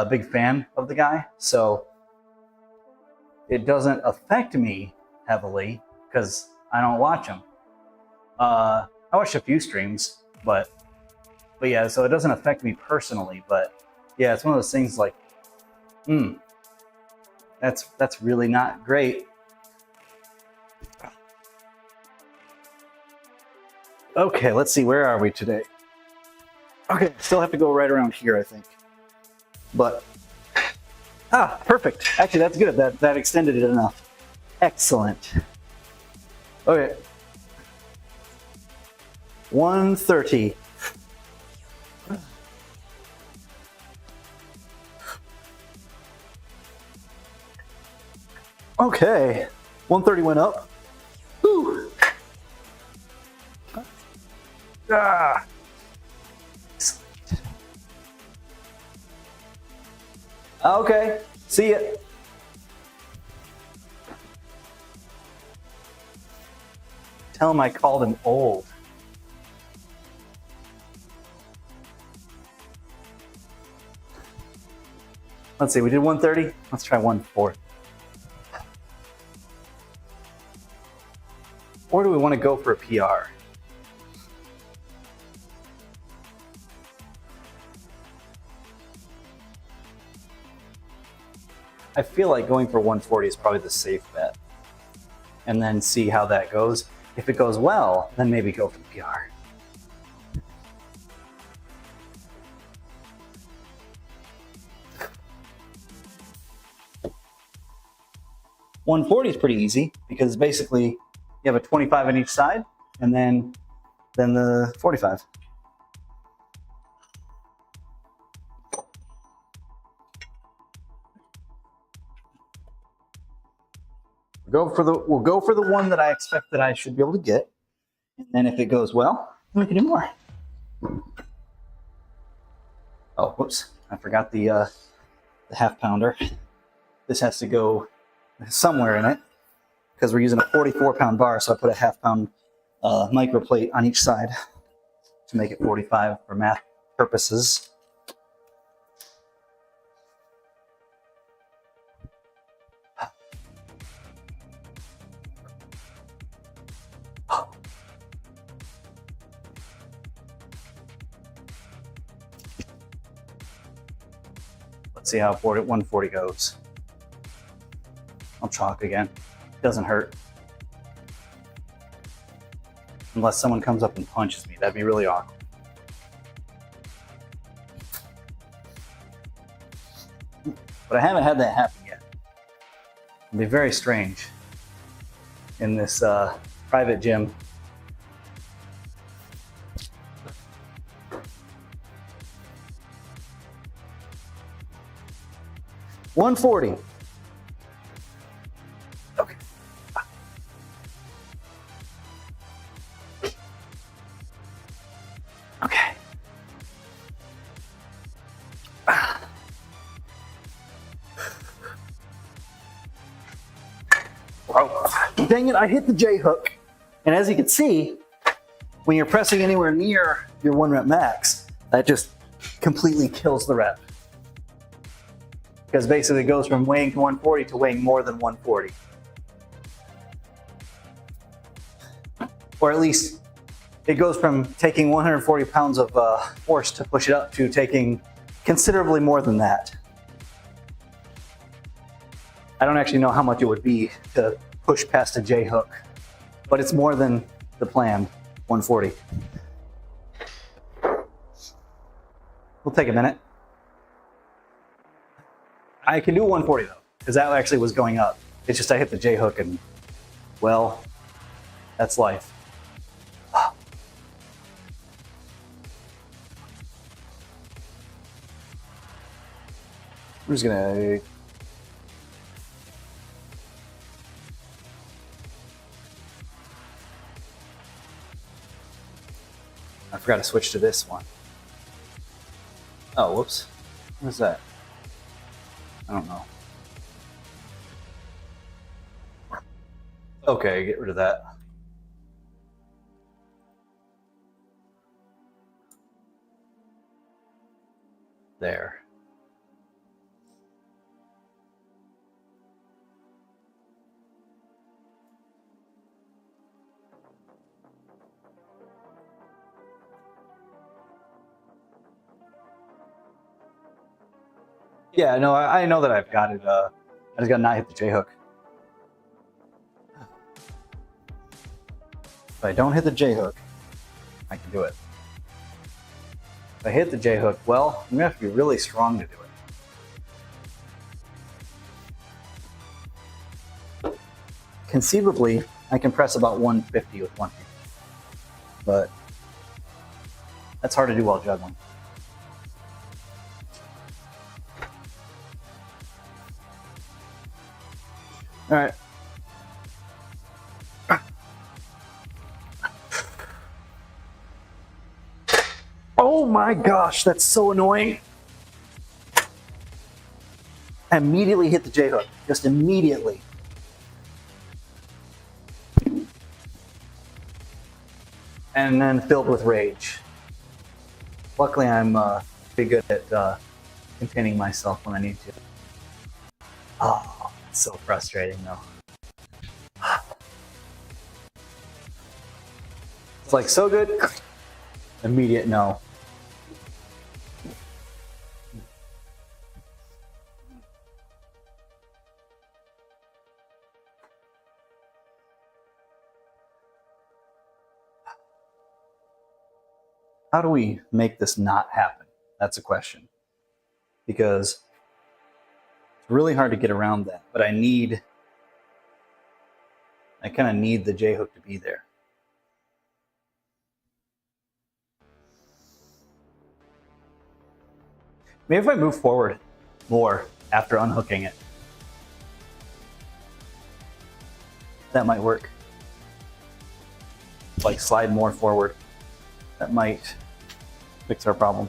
big fan of the guy, so it doesn't affect me heavily because I don't watch him. I watched a few streams, but yeah, so it doesn't affect me personally, but yeah, it's one of those things that's really not great. Okay, let's see, where are we today? Okay, still have to go right around here, I think. But, perfect. Actually, that's good. That extended it enough. Excellent. Okay. 130. Okay, 130 went up. Woo. Okay, see ya. Tell him I called him old. Let's see, we did 130. Let's try 140. Or do we want to go for a PR? I feel like going for 140 is probably the safe bet. And then see how that goes. If it goes well, then maybe go for the PR. $140 is pretty easy because basically you have a 25 on each side and then the 45. we'll go for the one that I expect that I should be able to get. And then if it goes well, we can do more. Oh, whoops. I forgot the half pounder. This has to go somewhere in it because we're using a 44-pound bar, so I put a half-pound micro plate on each side to make it 45 for math purposes. Let's see how 140 goes. I'll chalk again. Doesn't hurt. Unless someone comes up and punches me. That'd be really awkward. But I haven't had that happen yet. It'd be very strange in this private gym. $140. Okay. Okay. Oh, dang it, I hit the J hook. And as you can see, when you're pressing anywhere near your 1 rep max, that just completely kills the rep. Because basically it goes from weighing to 140 to weighing more than 140. Or at least it goes from taking 140 pounds of force to push it up to taking considerably more than that. I don't actually know how much it would be to push past a J hook, but it's more than the planned 140. We'll take a minute. I can do 140 though, because that actually was going up. It's just I hit the J hook and, well, that's life. I'm just gonna... I forgot to switch to this one. Oh, whoops. What is that? I don't know. Okay, get rid of that. There. Yeah, no, I know that I've got it. I just got to not hit the J hook. If I don't hit the J hook, I can do it. If I hit the J hook, well, I'm gonna have to be really strong to do it. Conceivably, I can press about 150 with one hand, but that's hard to do while juggling. All right. Oh my gosh, that's so annoying. I immediately hit the J hook, just immediately. And then filled with rage. Luckily, I'm pretty good at containing myself when I need to. Oh. So frustrating though. It's like so good, immediate no. How do we make this not happen? That's a question. Because it's really hard to get around that, but I kind of need the J hook to be there. Maybe if I move forward more after unhooking it. That might work. Like slide more forward. That might fix our problem.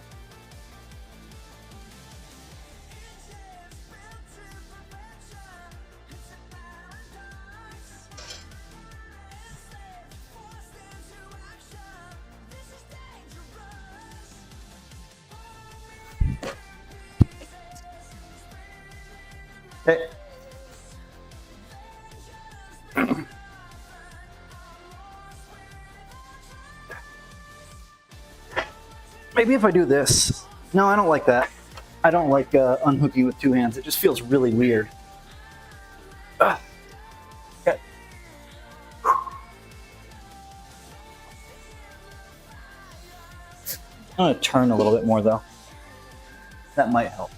Okay. Maybe if I do this. No, I don't like that. I don't like unhooking with two hands. It just feels really weird. Okay. I'm going to turn a little bit more though. That might help.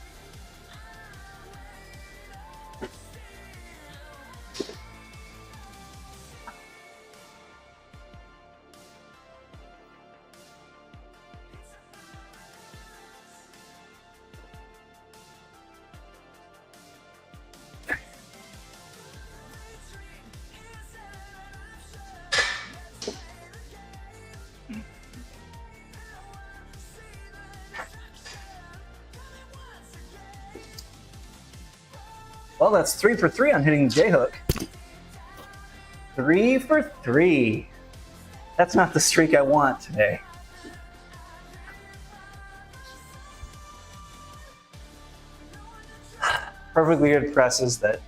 Well, that's 3 for 3 on hitting the J-hook. 3 for 3. That's not the streak I want today. Perfectly good presses that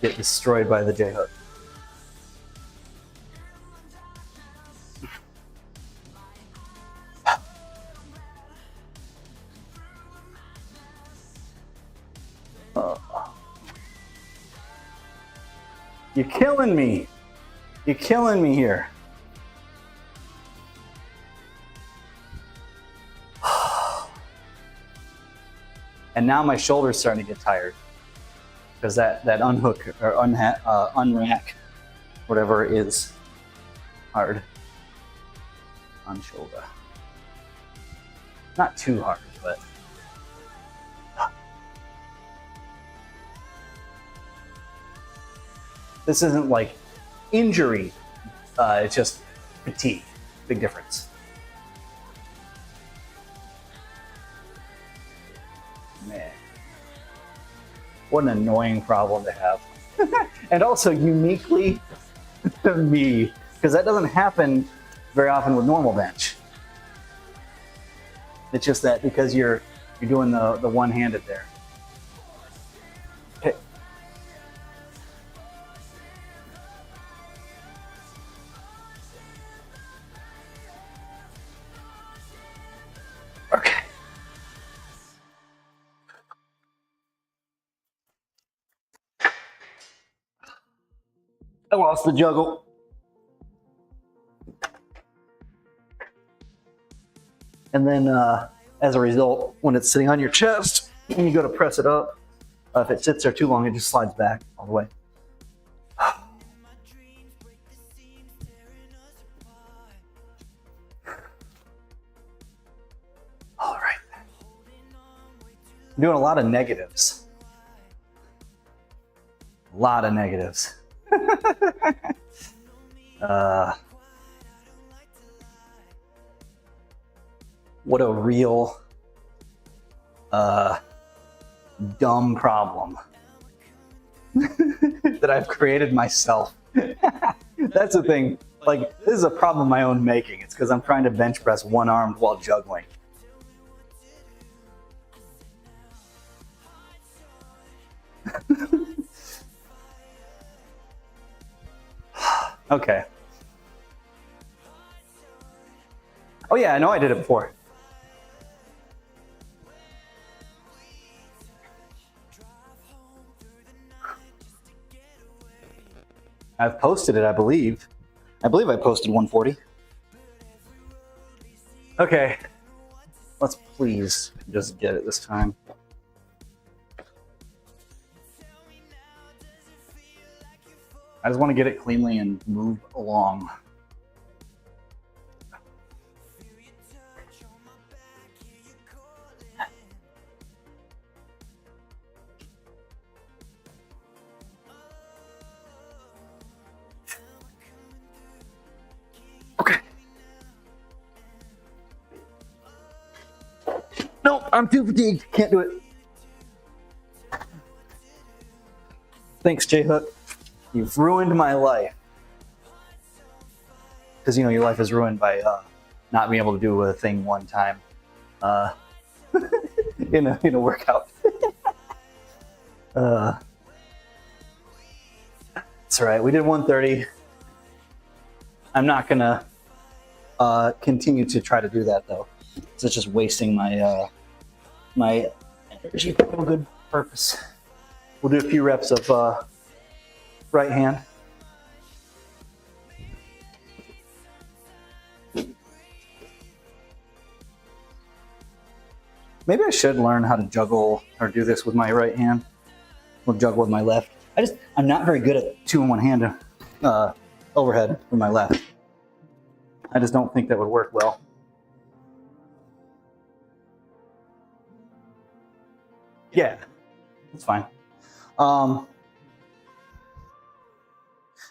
get destroyed by the J-hook. You're killing me. You're killing me here. And now my shoulder's starting to get tired because that unhook or unrack, whatever it is, hard on shoulder. Not too hard, but this isn't like injury. It's just fatigue. Big difference. Man, what an annoying problem to have. And also uniquely to me, because that doesn't happen very often with normal bench. It's just that because you're doing the one-handed there. Okay. Okay. I lost the juggle. And then as a result, when it's sitting on your chest, when you go to press it up, if it sits there too long, it just slides back all the way. All right. I'm doing a lot of negatives. A lot of negatives. What a real dumb problem that I've created myself. That's the thing. Like, this is a problem of my own making. It's because I'm trying to bench press one-armed while juggling. Okay. Oh yeah, I know I did it before. I've posted it, I believe. I believe I posted 140. Okay. Let's please just get it this time. I just want to get it cleanly and move along. Nope, I'm too fatigued. Can't do it. Thanks, J-Hook. You've ruined my life. Because, you know, your life is ruined by not being able to do a thing one time in a workout. It's all right. We did 130. I'm not going to continue to try to do that, though. So it's just wasting my my energy for no good purpose. We'll do a few reps of right hand. Maybe I should learn how to juggle or do this with my right hand. We'll juggle with my left. I'm not very good at 2 in 1 hand overhead with my left. I just don't think that would work well. Yeah, that's fine.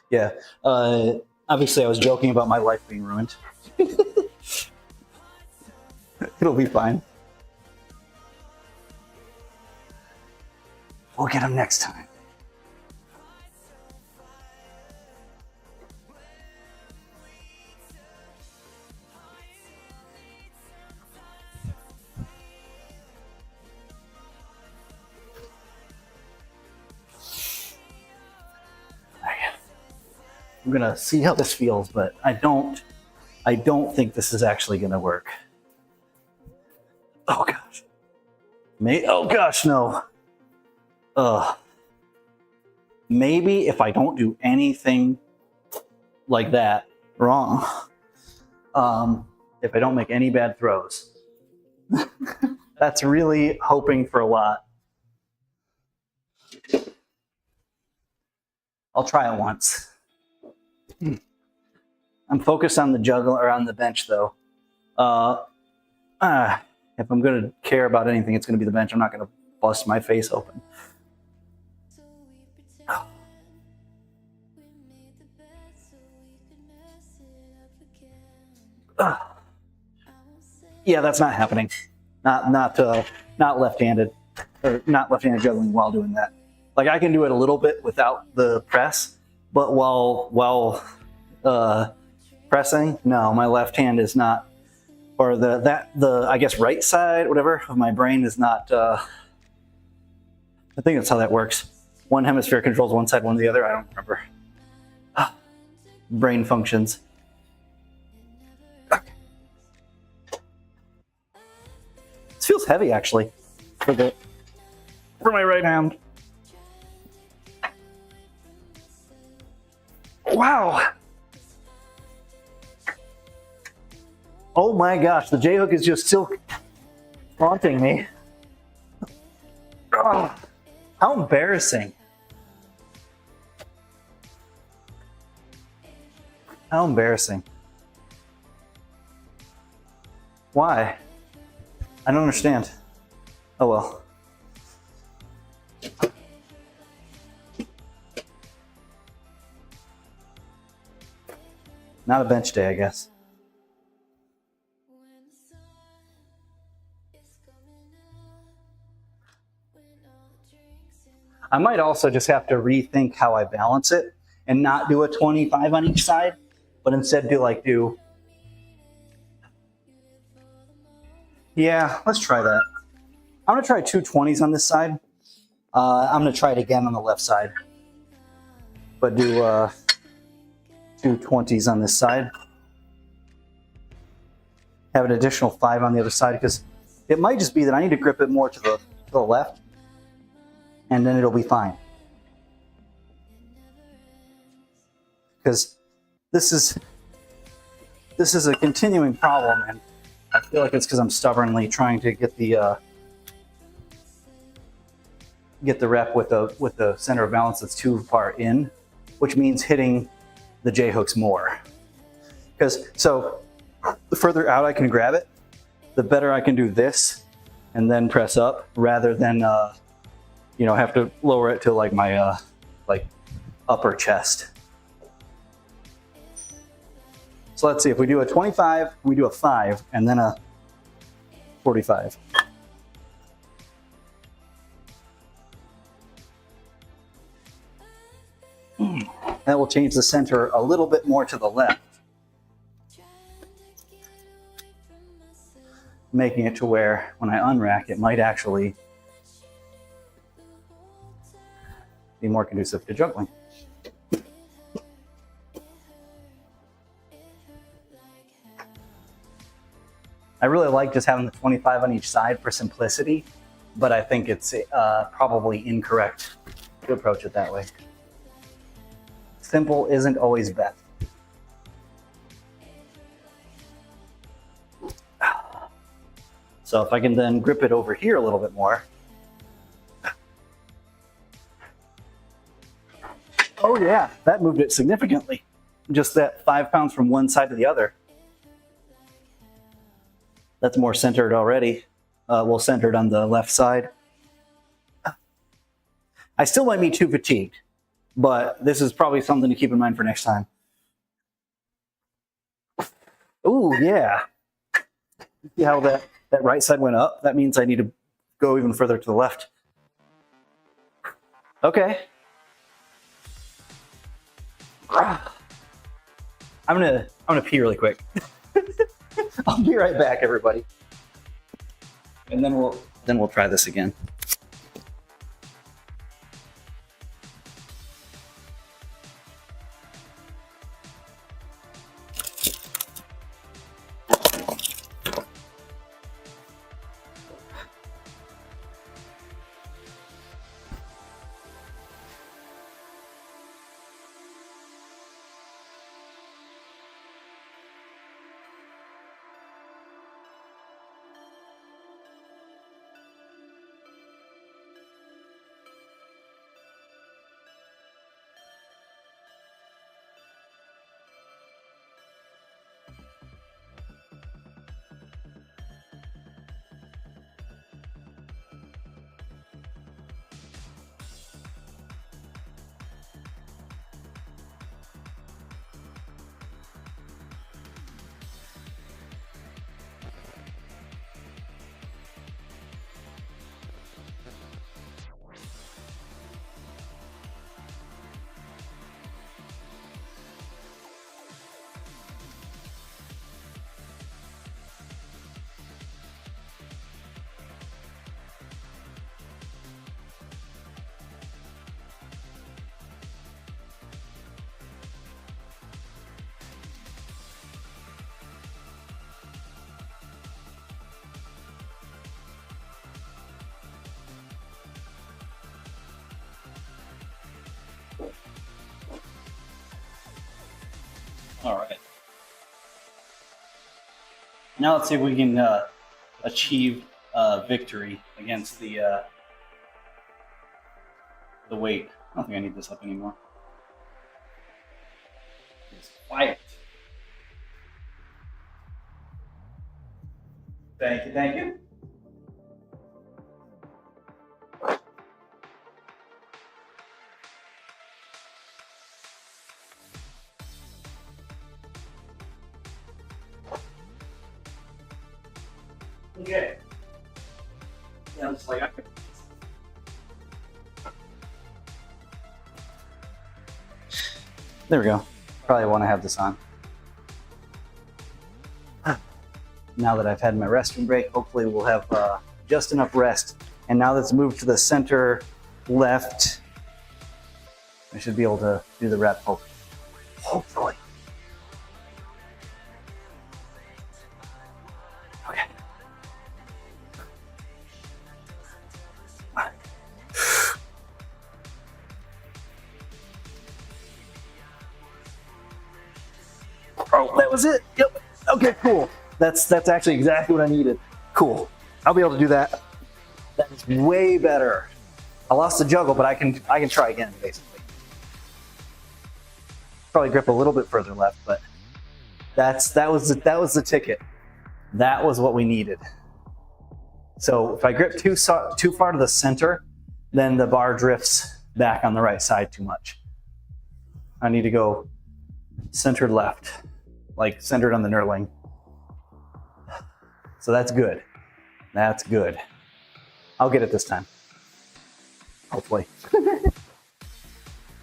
Yeah, obviously I was joking about my life being ruined. It'll be fine. We'll get him next time. I'm gonna see how this feels, but I don't think this is actually gonna work. Oh gosh. Oh gosh, no. Maybe if I don't do anything like that wrong, if I don't make any bad throws, that's really hoping for a lot. I'll try it once. I'm focused on the juggle or on the bench though. If I'm gonna care about anything, it's gonna be the bench. I'm not gonna bust my face open. Yeah, that's not happening. Not left-handed, or not left-handed juggling while doing that. Like I can do it a little bit without the press, but while pressing, no, my left hand is not, or the I guess right side, whatever, of my brain is not. I think that's how that works. One hemisphere controls one side, one the other. I don't remember. Brain functions. This feels heavy, actually, for my right hand. Wow. Oh my gosh, the J-hook is just still haunting me. Oh, how embarrassing. How embarrassing. Why? I don't understand. Oh well. Not a bench day, I guess. I might also just have to rethink how I balance it and not do a 25 on each side, but instead do. Yeah, let's try that. I'm gonna try 2 20s on this side. I'm gonna try it again on the left side, but do 2 20s on this side. Have an additional 5 on the other side because it might just be that I need to grip it more to the left, and then it'll be fine. Because this is a continuing problem, and I feel like it's because I'm stubbornly trying to get the rep with the center of balance that's too far in, which means hitting the J hooks more. Because so the further out I can grab it, the better I can do this and then press up rather than have to lower it to like my like upper chest. So let's see, if we do a 25, we do a 5, and then a 45. That will change the center a little bit more to the left, making it to where when I unrack, it might actually be more conducive to juggling. I really like just having the 25 on each side for simplicity, but I think it's probably incorrect to approach it that way. Simple isn't always best. So if I can then grip it over here a little bit more. Oh yeah, that moved it significantly. Just that 5 pounds from one side to the other. That's more centered already. Well, centered on the left side. I still might be too fatigued, but this is probably something to keep in mind for next time. Ooh, yeah. See how that right side went up? That means I need to go even further to the left. Okay. I'm gonna pee really quick. I'll be right back, everybody. And then we'll try this again. All right. Now let's see if we can achieve victory against the weight. I don't think I need this up anymore. It's quiet. Thank you, thank you. Okay. Yeah, I'm just like, there we go. Probably want to have this on. Now that I've had my restroom break, hopefully we'll have just enough rest. And now let's move to the center left. I should be able to do the rep, hopefully. Okay. Oh, that was it. Yep. Okay, cool. That's actually exactly what I needed. Cool. I'll be able to do that. That is way better. I lost the juggle, but I can try again, basically. Probably grip a little bit further left, but that was the ticket. That was what we needed. So if I grip too far to the center, then the bar drifts back on the right side too much. I need to go centered left, like centered on the knurling. So that's good. That's good. I'll get it this time. Hopefully.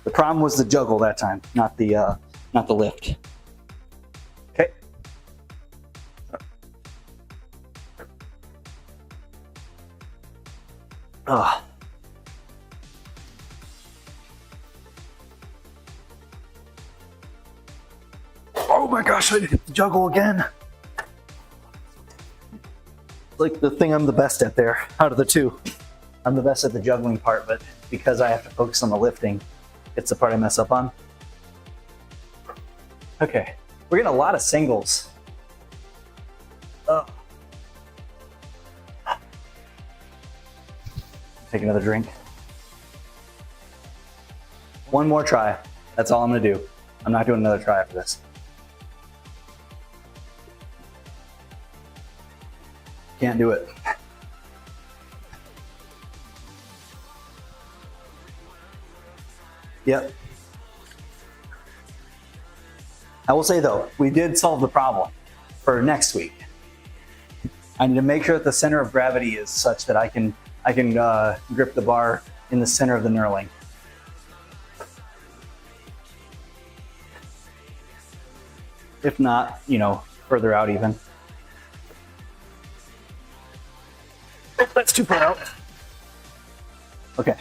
The problem was the juggle that time, not the lift. Okay. Ugh. Oh my gosh, I hit the juggle again. Like the thing I'm the best at there, out of the two. I'm the best at the juggling part, but because I have to focus on the lifting, it's the part I mess up on. Okay, we're getting a lot of singles. Take another drink. One more try. That's all I'm gonna do. I'm not doing another try after this. Can't do it. Yep. I will say though, we did solve the problem for next week. I need to make sure that the center of gravity is such that I can grip the bar in the center of the knurling. If not, you know, further out even. Oh, that's too far out. Okay.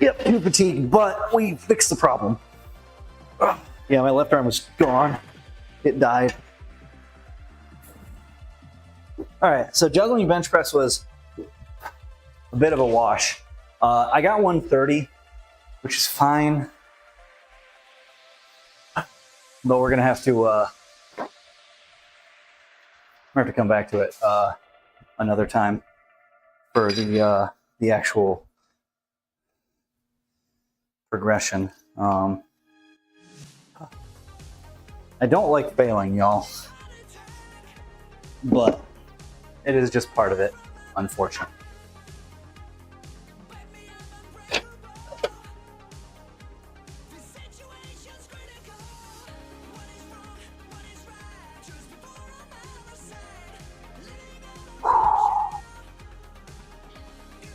Yep, too fatigued, but we fixed the problem. Yeah, my left arm was gone. It died. All right, so juggling bench press was a bit of a wash. I got 130, which is fine. But we're gonna have to come back to it another time for the actual progression. I don't like failing, y'all, but it is just part of it, unfortunately.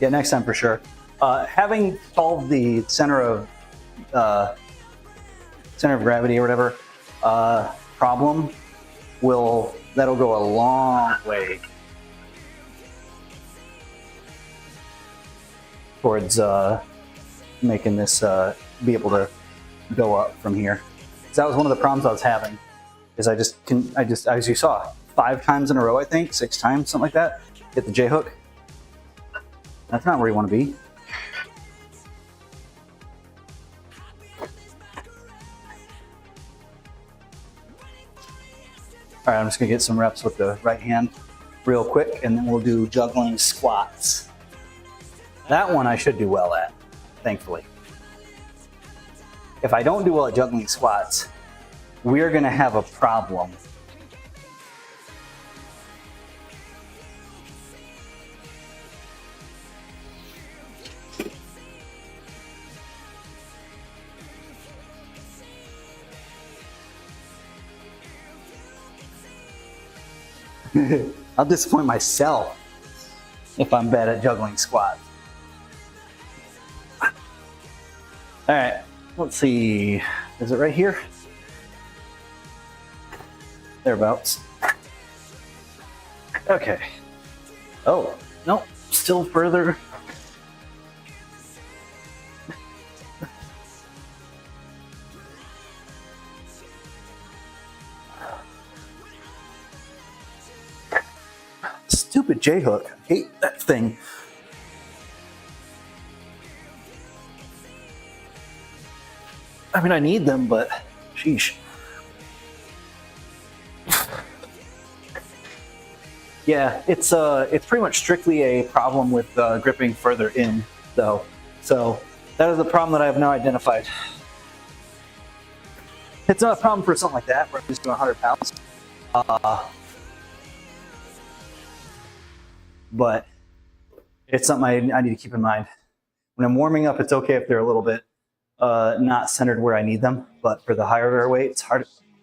Yeah, next time for sure. Having solved the center of gravity or whatever problem that'll go a long way towards making this be able to go up from here. Because that was one of the problems I was having. Is I just as you saw 5 times in a row, I think 6 times, something like that, hit the J hook. That's not where you want to be. All right, I'm just gonna get some reps with the right hand real quick, and then we'll do juggling squats. That one I should do well at, thankfully. If I don't do well at juggling squats, we're gonna have a problem. I'll disappoint myself if I'm bad at juggling squats. All right, let's see. Is it right here? Thereabouts. Okay. Oh, no, still further. Stupid J hook. I hate that thing. I mean, I need them, but sheesh. Yeah, it's pretty much strictly a problem with gripping further in, though. So that is a problem that I have now identified. It's not a problem for something like that, where I'm just doing 100 pounds. But it's something I need to keep in mind. When I'm warming up, it's okay if they're a little bit not centered where I need them, but for the higher weights,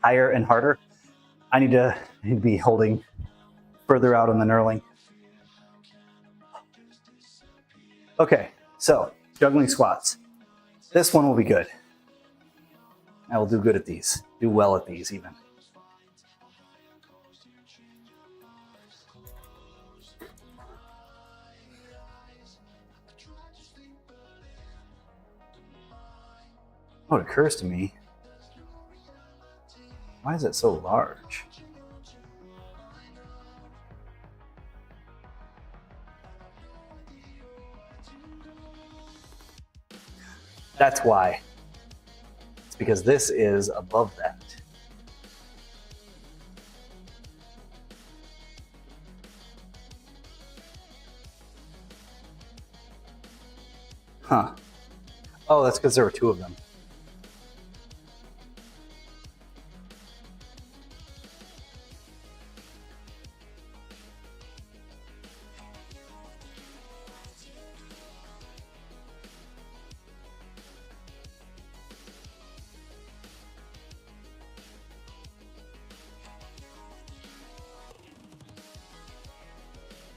higher and harder, I need to be holding further out on the knurling. Okay, so juggling squats. This one will be good. I will do good at these. Do well at these even. Oh, it occurs to me, why is it so large? That's why. It's because this is above that. Huh. Oh, that's because there were two of them.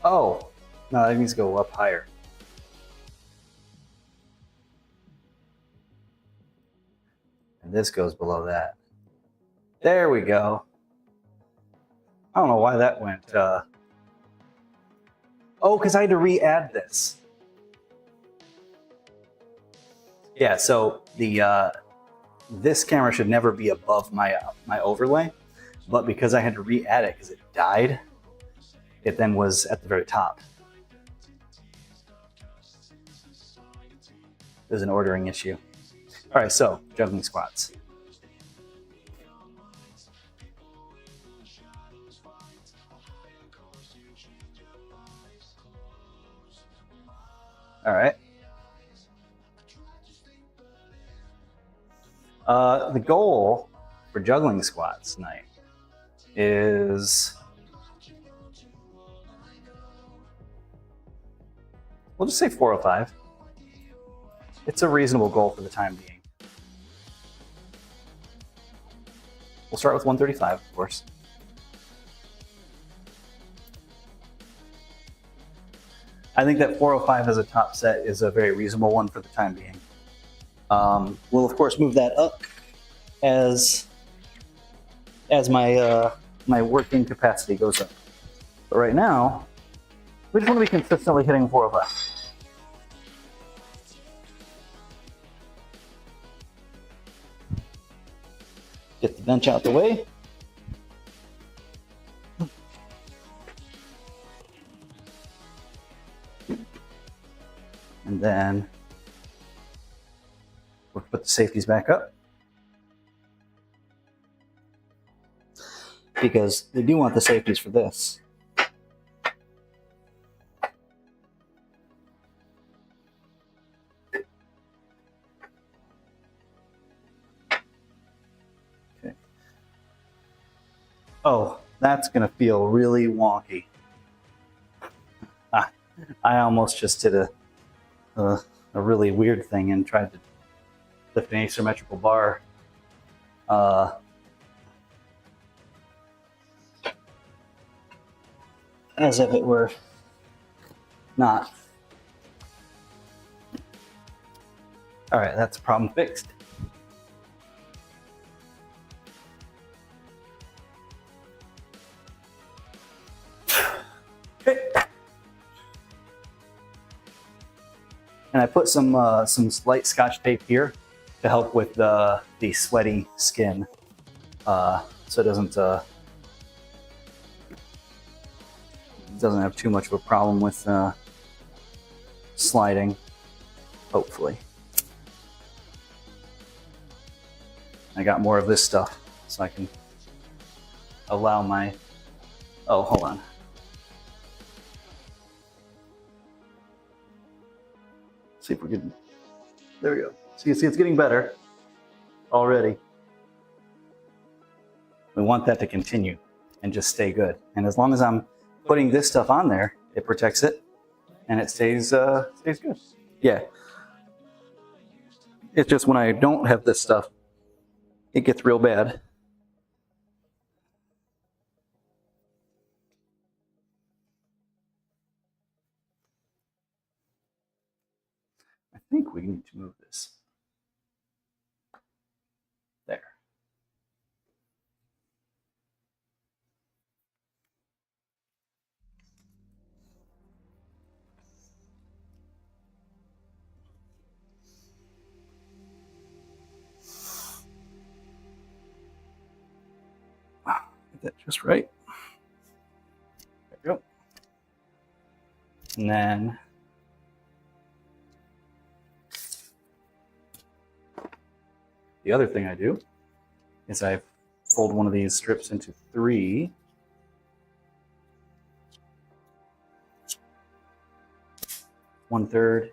Oh, no, that needs to go up higher. And this goes below that. There we go. I don't know why that went. Oh, because I had to re-add this. Yeah, so the this camera should never be above my overlay, but because I had to re-add it because it died, it then was at the very top. There's an ordering issue. All right, so juggling squats. All right. The goal for juggling squats tonight is, we'll just say 405. It's a reasonable goal for the time being. We'll start with 135, of course. I think that 405 as a top set is a very reasonable one for the time being. We'll of course move that up as my my working capacity goes up. But right now, we just want to be consistently hitting 405. Get the bench out the way. And then we'll put the safeties back up, because they do want the safeties for this. Okay. Oh, that's going to feel really wonky. I almost just did a really weird thing and tried to lift an asymmetrical bar. As if it were not. All right, that's problem fixed. Okay. And I put some light Scotch tape here to help with the sweaty skin, so it doesn't have too much of a problem with sliding, hopefully. I got more of this stuff so I can allow my, oh, hold on. See if we can, there we go. So you see it's getting better already. We want that to continue and just stay good. And as long as I'm putting this stuff on there, it protects it and it stays good. Yeah. It's just when I don't have this stuff, it gets real bad. think we need to move this. There. Wow, get that just right. There we go. And then the other thing I do is I fold one of these strips into 3. One-third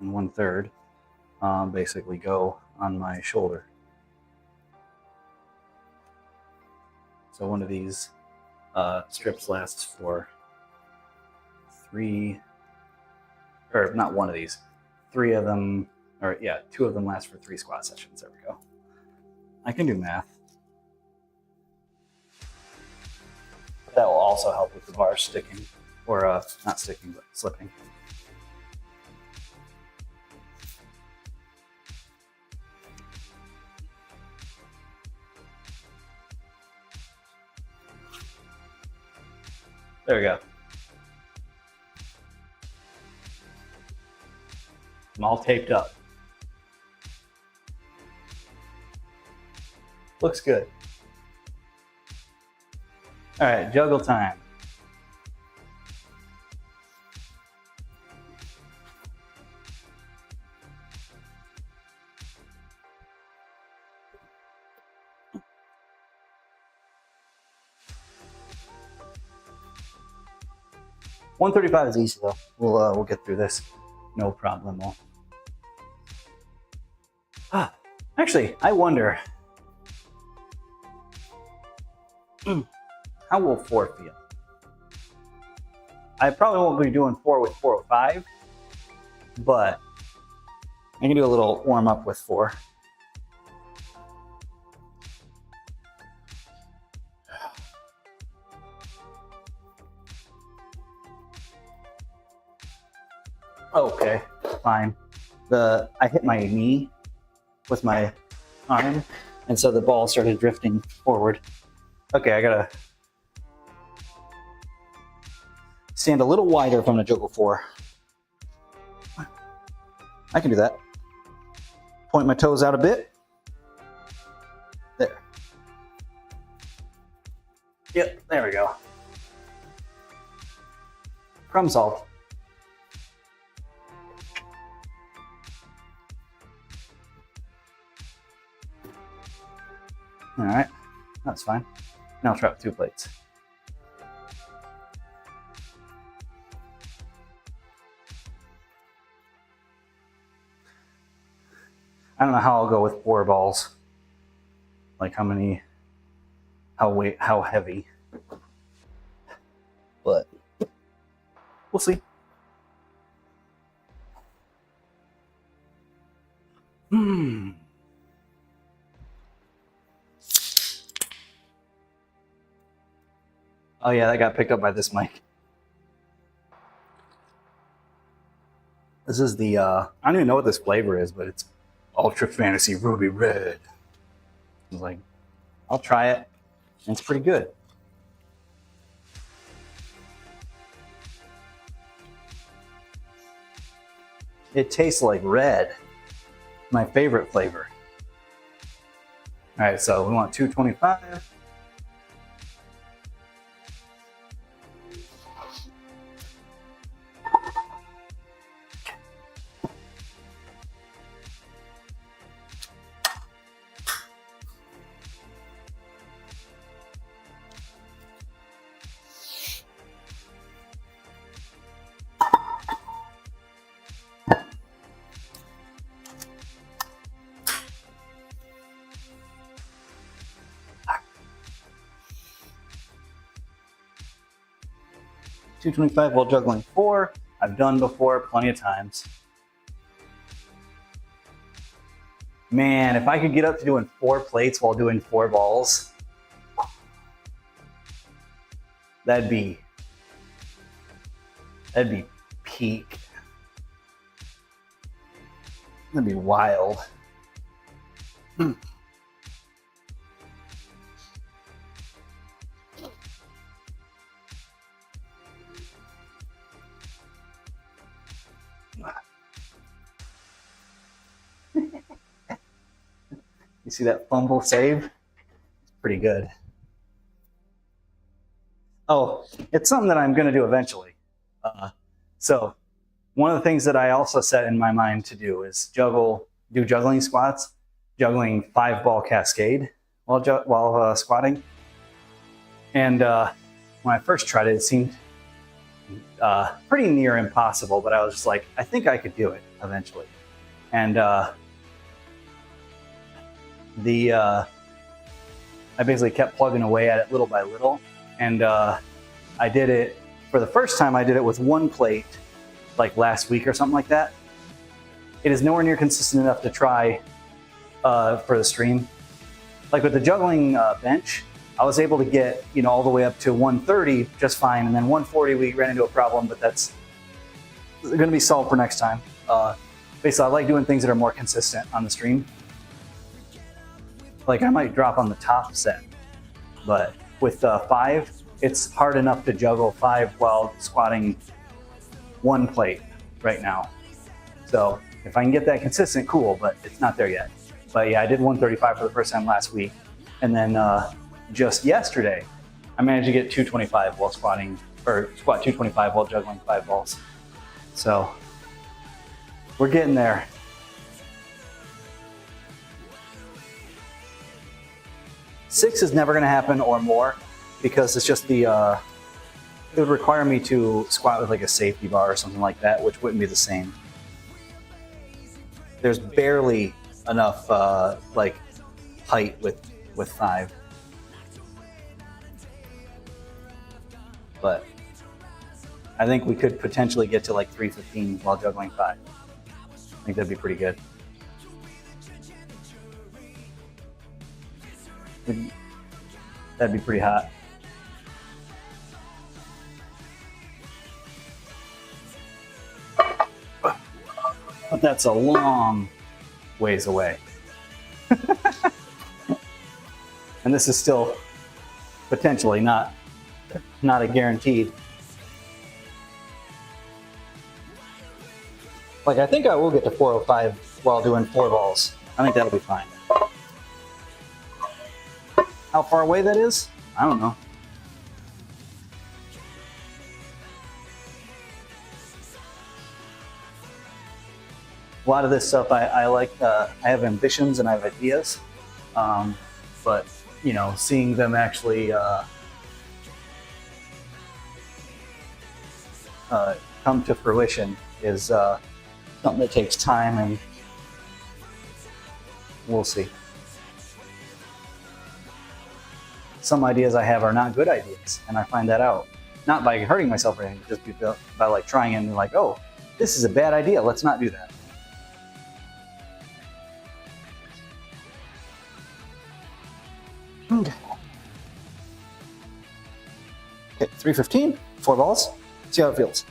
and 1/3 basically go on my shoulder. So one of these strips lasts for 3, or not one of these, 3 of them, or yeah, 2 of them last for 3 squat sessions. There we go. I can do math. That will also help with the bar sticking, or not sticking, but slipping. There we go. I'm all taped up. Looks good. All right, juggle time. $135 is easy though. We'll get through this, no problem. Actually, I wonder how will 4 feel? I probably won't be doing 4 with 405, but I can do a little warm up with 4. Okay, fine. I hit my knee with my arm, and so the ball started drifting forward. Okay, I gotta stand a little wider if I'm gonna juggle 4. I can do that. Point my toes out a bit. There. Yep, there we go. Problem solved. All right, that's fine. Now I'll try with 2 plates. I don't know how I'll go with 4 balls. Like how heavy. But we'll see. Oh yeah, that got picked up by this mic. This is the, I don't even know what this flavor is, but it's Ultra Fantasy Ruby Red. I was like, I'll try it, and it's pretty good. It tastes like red, my favorite flavor. All right, so we want 225. $225 while juggling 4. I've done before plenty of times. Man, if I could get up to doing 4 plates while doing 4 balls, that'd be peak. gonna be wild. You see that fumble save? It's pretty good. Oh, it's something that I'm going to do eventually. So one of the things that I also set in my mind to do is do juggling squats, juggling 5-ball cascade while squatting. And when I first tried it, it seemed pretty near impossible, but I was just like, I think I could do it eventually. And I basically kept plugging away at it little by little, and I did it for the first time. I did it with 1 plate, like last week or something like that. It is nowhere near consistent enough to try for the stream. Like with the juggling bench, I was able to get all the way up to 130 just fine, and then 140 we ran into a problem, but that's going to be solved for next time. Basically, I like doing things that are more consistent on the stream. Like I might drop on the top set, but with 5, it's hard enough to juggle 5 while squatting 1 plate right now. So if I can get that consistent, cool, but it's not there yet. But yeah, I did 135 for the first time last week. And then just yesterday, I managed to get 225 while squatting, or squat 225 while juggling 5 balls. So we're getting there. Six is never going to happen or more, because it's just it would require me to squat with like a safety bar or something like that, which wouldn't be the same. There's barely enough like height with 5. But I think we could potentially get to like 315 while juggling 5. I think that'd be pretty good. That'd be pretty hot. But that's a long ways away. And this is still potentially not a guaranteed. Like I think I will get to 405 while doing 4 balls. I think that'll be fine. How far away that is? I don't know. A lot of this stuff I like. I have ambitions and I have ideas, but seeing them actually come to fruition is something that takes time, and we'll see. Some ideas I have are not good ideas, and I find that out. Not by hurting myself or anything, just by like trying it and like, oh, this is a bad idea, let's not do that. Okay, 315, 4 balls, see how it feels.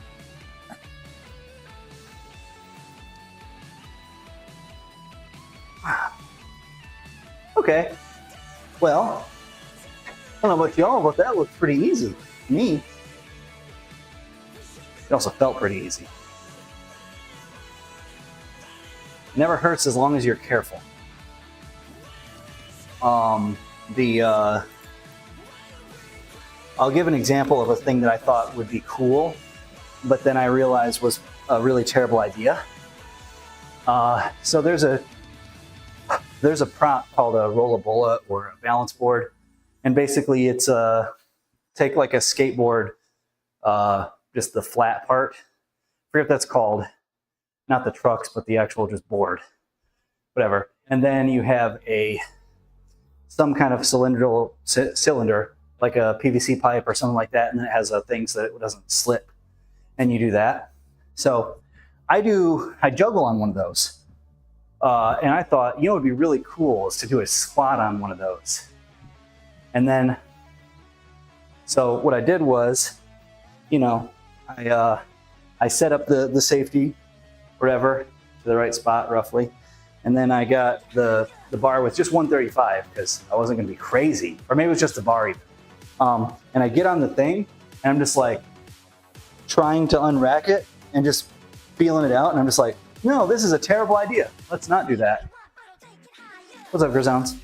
Okay, well, I don't know about y'all, but that looked pretty easy to me. It also felt pretty easy. Never hurts as long as you're careful. I'll give an example of a thing that I thought would be cool, but then I realized was a really terrible idea. So there's a prop called a rollabola or a balance board. And basically it's take like a skateboard, just the flat part. I forget what that's called. Not the trucks, but the actual just board. Whatever. And then you have some kind of cylinder, like a PVC pipe or something like that, and then it has things that it doesn't slip. And you do that. So I juggle on one of those. And I thought, what would be really cool is to do a squat on one of those. And then, so what I did was, I set up the safety, whatever, to the right spot roughly. And then I got the bar with just 135 because I wasn't gonna be crazy. Or maybe it was just the bar even. And I get on the thing and I'm just like trying to unrack it and just feeling it out. And I'm just like, no, this is a terrible idea. Let's not do that. What's up, Grizounds?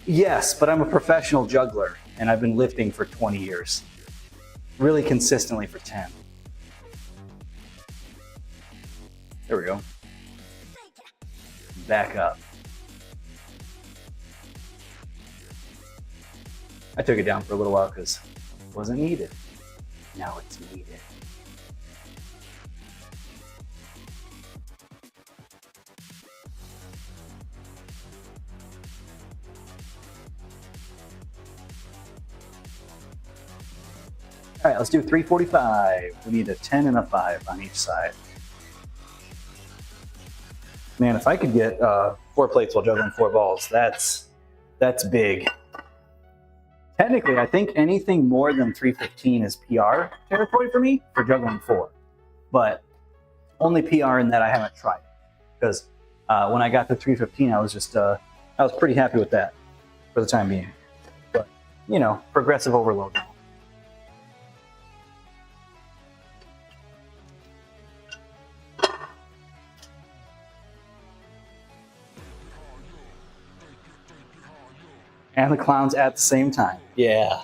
Yes, but I'm a professional juggler and I've been lifting for 20 years. Really consistently for 10. There we go. Back up. I took it down for a little while because it wasn't needed. Now it's needed. All right, let's do 345. We need a 10 and a 5 on each side. Man, if I could get 4 plates while juggling 4 balls, that's big. Technically, I think anything more than 315 is PR territory for me for juggling 4. But only PR in that I haven't tried. Because when I got to 315, I was just, I was pretty happy with that for the time being. But, you know, progressive overload. And the clowns at the same time. Yeah.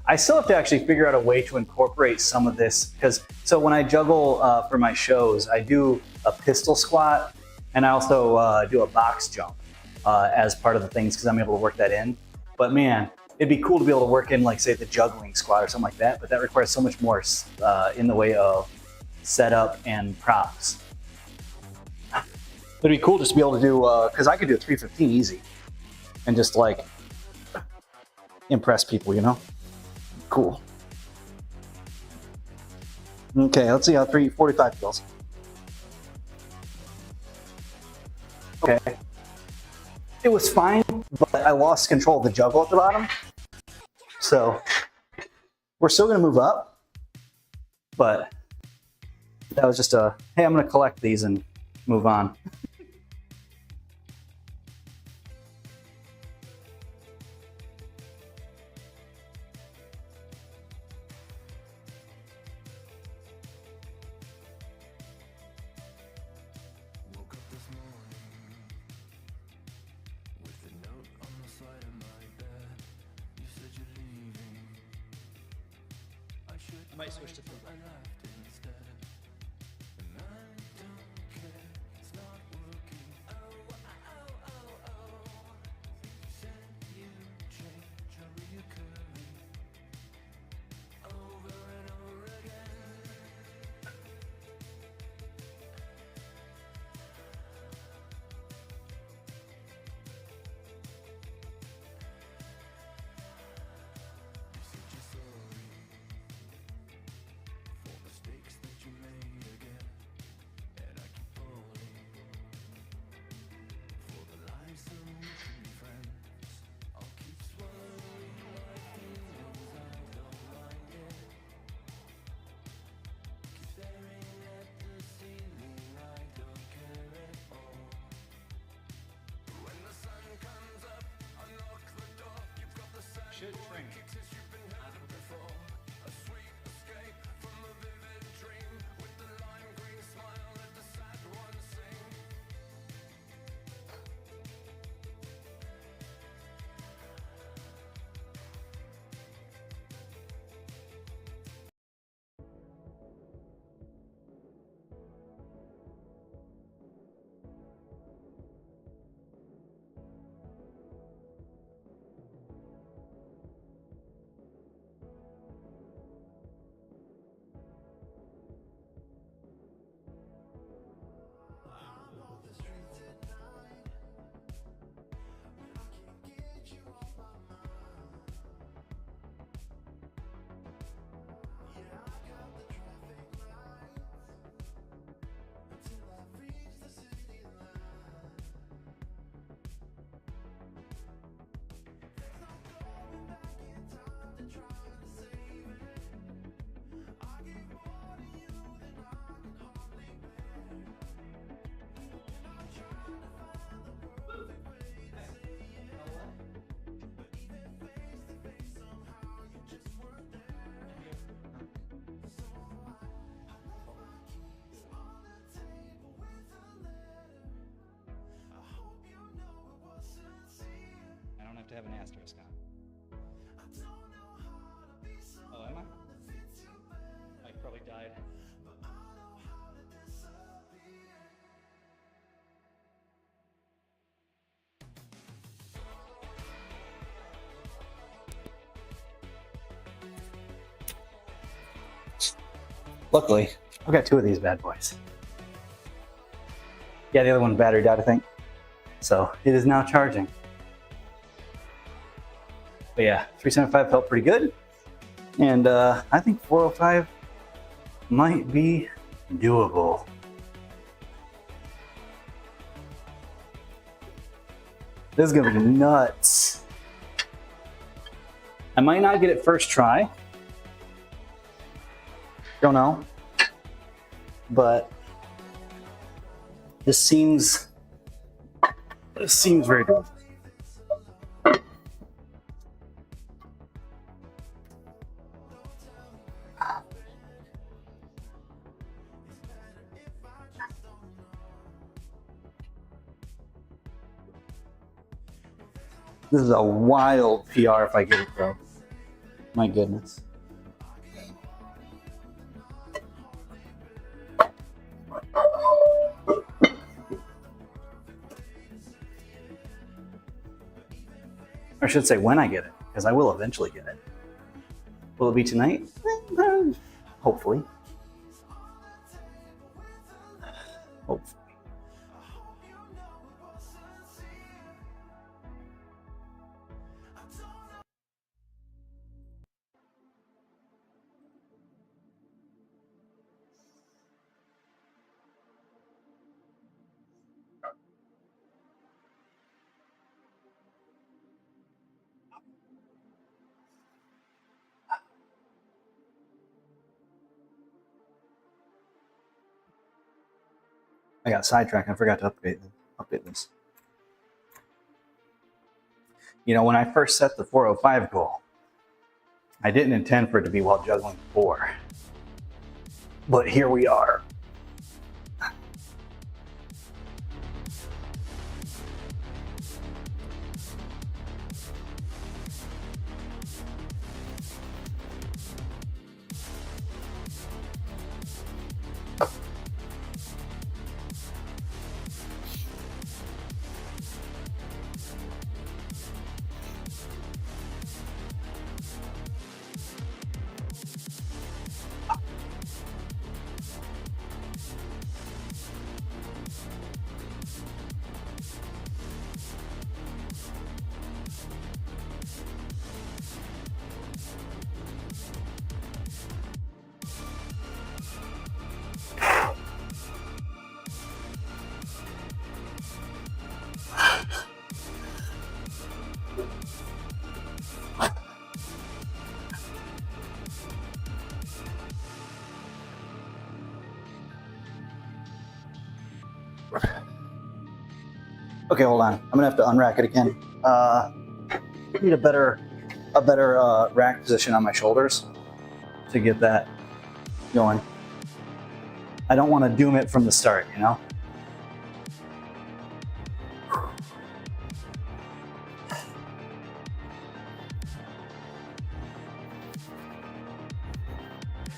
I still have to actually figure out a way to incorporate some of this because so when I juggle for my shows, I do a pistol squat and I also do a box jump as part of the things because I'm able to work that in. But man, it'd be cool to be able to work in like say the juggling squat or something like that, but that requires so much more in the way of setup and props. It'd be cool just to be able to do, because I could do a 315 easy and just like impress people, you know? Cool. Okay, let's see how 345 feels. Okay. It was fine, but I lost control of the juggle at the bottom. So we're still gonna move up, but that was just a, hey, I'm gonna collect these and move on. I might switch to food. Should shrink. asterisk on. Oh, am I? I probably died. Luckily, I've got 2 of these bad boys. Yeah, the other one's battery died, I think. So it is now charging. But yeah, 375 felt pretty good. And I think 405 might be doable. This is gonna be nuts. I might not get it first try. Don't know. But this seems very doable. This is a wild PR if I get it though. My goodness. I should say when I get it, because I will eventually get it. Will it be tonight? Hopefully. Hopefully. I got sidetracked. I forgot to update this. You know, when I first set the 405 goal, I didn't intend for it to be while juggling 4. But here we are. Okay, hold on. I'm gonna have to unrack it again. Need a better rack position on my shoulders to get that going. I don't want to doom it from the start, you know?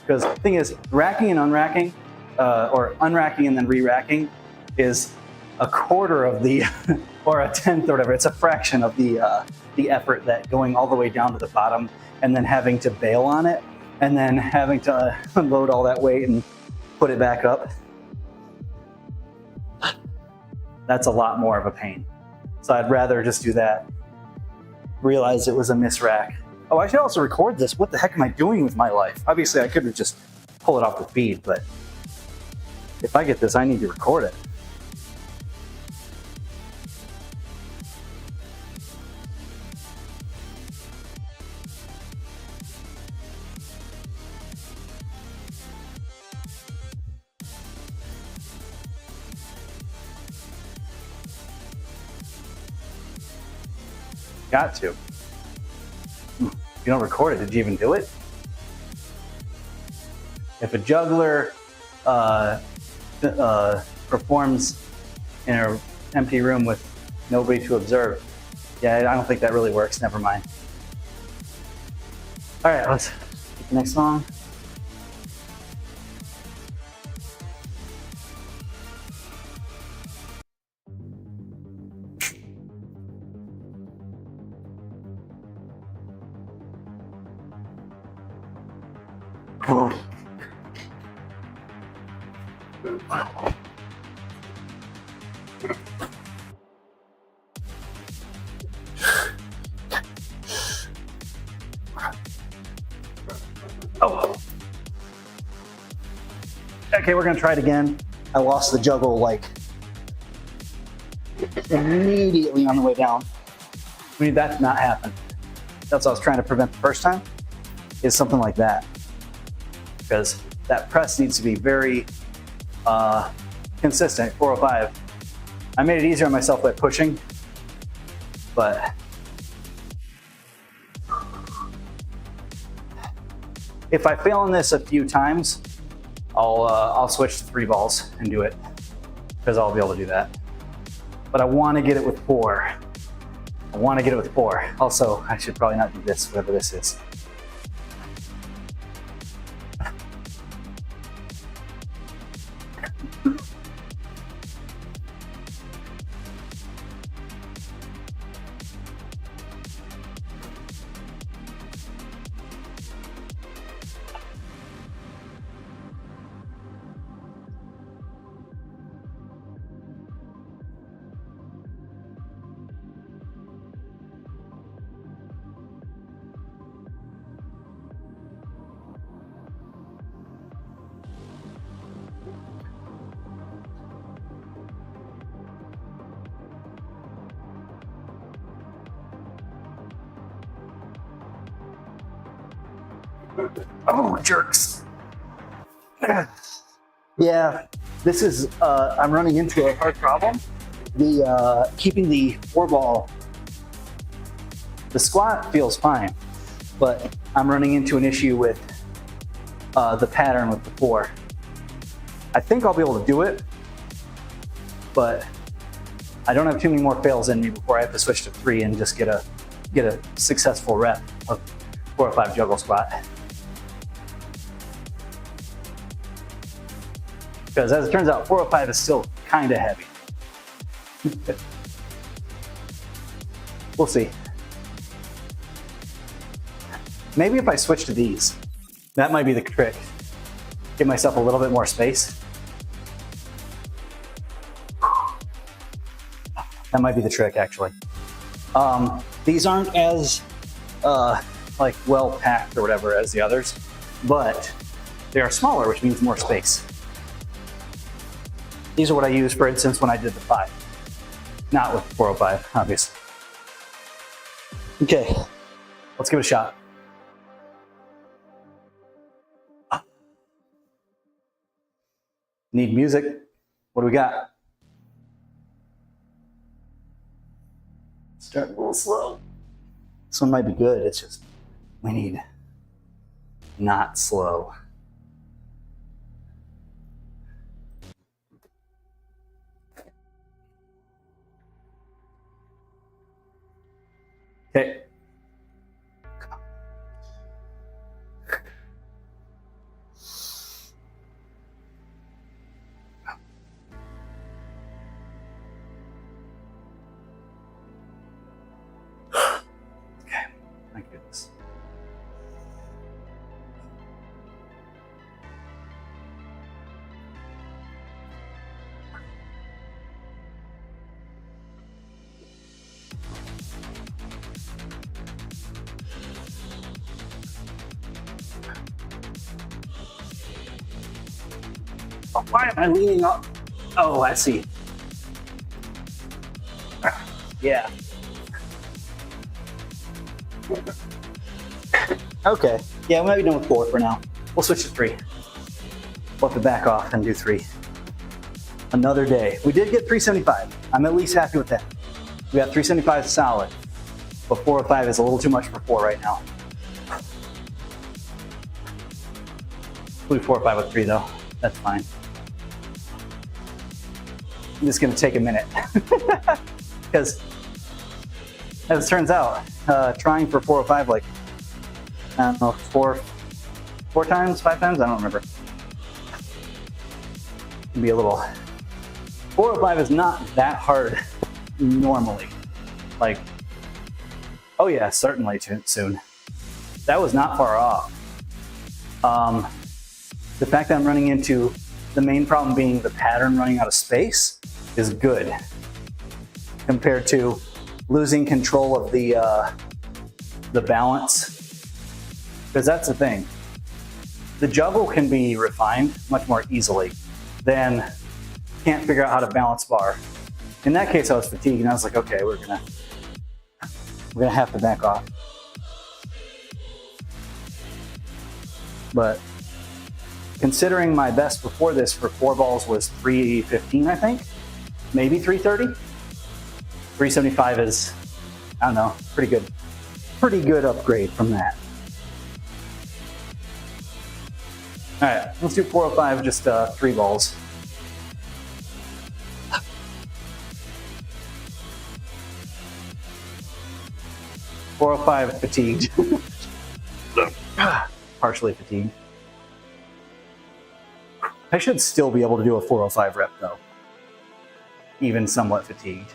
Because the thing is, racking and unracking, or unracking and then re-racking, is a quarter of the, or a tenth or whatever. It's a fraction of the effort that going all the way down to the bottom and then having to bail on it and then having to unload all that weight and put it back up. That's a lot more of a pain. So I'd rather just do that. Realize it was a misrack. Oh, I should also record this. What the heck am I doing with my life? Obviously, I could have just pulled it off the feed, but if I get this, I need to record it. Got to. You don't record it, did you even do it? If a juggler performs in an empty room with nobody to observe, Yeah, I don't think that really works. Never mind. All right, let's get the next song. Oh. Okay, we're gonna try it again. I lost the juggle like immediately on the way down. We need that to not happen. That's what I was trying to prevent the first time, is something like that. Because that press needs to be very consistent, 405. I made it easier on myself by pushing, but if I fail in this a few times, I'll switch to 3 balls and do it, because I'll be able to do that. But I want to get it with 4. I want to get it with 4. Also, I should probably not do this, whatever this is. Oh, jerks. Yeah, this is, I'm running into a hard problem. The, keeping the 4 ball, the squat feels fine, but I'm running into an issue with the pattern with the 4. I think I'll be able to do it, but I don't have too many more fails in me before I have to switch to 3 and just get a successful rep of 4 or 5 juggle squat. Because as it turns out, 405 is still kind of heavy. We'll see. Maybe if I switch to these, that might be the trick. Give myself a little bit more space. That might be the trick, actually. These aren't as like well packed or whatever as the others, but they are smaller, which means more space. These are what I use, for instance, when I did the 5. Not with 405, obviously. Okay, let's give it a shot. Need music. What do we got? Start a little slow. This one might be good. It's just, we need not slow. Okay. Okay, my goodness. Oh, why am I leaning up? Oh, I see. Yeah. Okay. Yeah, we might be done with 4 for now. We'll switch to 3. We'll have to back off and do 3. Another day. We did get 375. I'm at least happy with that. We got 375 solid, but 405 is a little too much for 4 right now. We'll do 4 or 5 with 3 though. That's fine. This is going to take a minute because as it turns out, trying for 405 like, I don't know, four times, 5 times, I don't remember. It'd be a little, 405 is not that hard normally. Like, oh yeah, certainly soon. That was not far off. The fact that I'm running into the main problem being the pattern running out of space is good compared to losing control of the balance, because that's the thing. The juggle can be refined much more easily than can't figure out how to balance bar. In that case, I was fatigued and I was like, okay, we're gonna have to back off. But considering my best before this for 4 balls was 315, I think, maybe 330. 375 is, I don't know, pretty good upgrade from that. All right, let's do 405, just 3 balls. .405 fatigued. Partially fatigued. I should still be able to do a 405 rep though, even somewhat fatigued.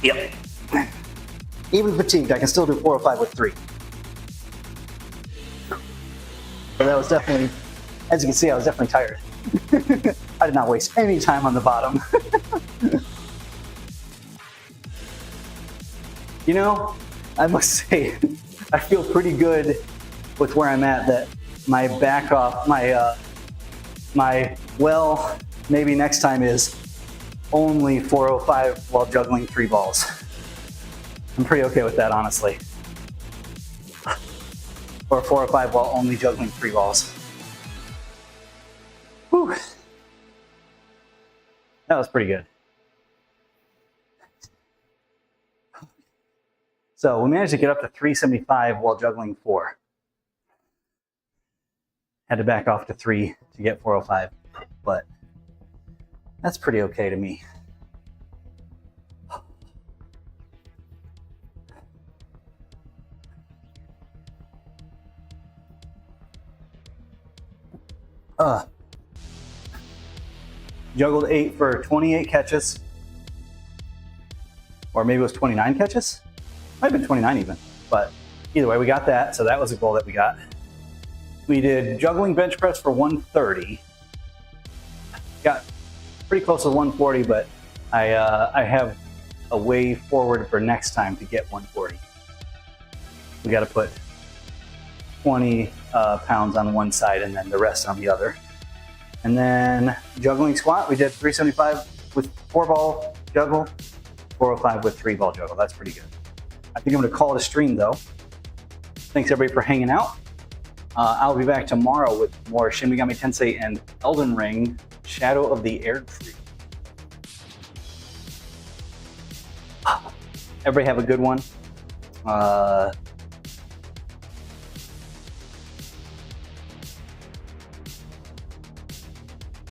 Yep. Even fatigued, I can still do 405 with 3. But that was definitely, as you can see, I was definitely tired. I did not waste any time on the bottom. You know, I must say, I feel pretty good with where I'm at, that my back off, my well, maybe next time is only 405 while juggling 3 balls. I'm pretty okay with that, honestly. Or 405 while only juggling 3 balls. Whew. That was pretty good. So we managed to get up to 375 while juggling 4. Had to back off to 3 to get 405, but that's pretty okay to me. Juggled 8 for 28 catches. Or maybe it was 29 catches? Might have been 29 even. But either way, we got that, so that was a goal that we got. We did juggling bench press for 130. Got pretty close to 140, but I have a way forward for next time to get 140. We got to put 20 pounds on one side and then the rest on the other. And then juggling squat, we did 375 with 4-ball juggle, 405 with 3-ball juggle. That's pretty good. I think I'm going to call it a stream though. Thanks everybody for hanging out. I'll be back tomorrow with more Shin Megami Tensei and Elden Ring Shadow of the Erdtree. Everybody have a good one.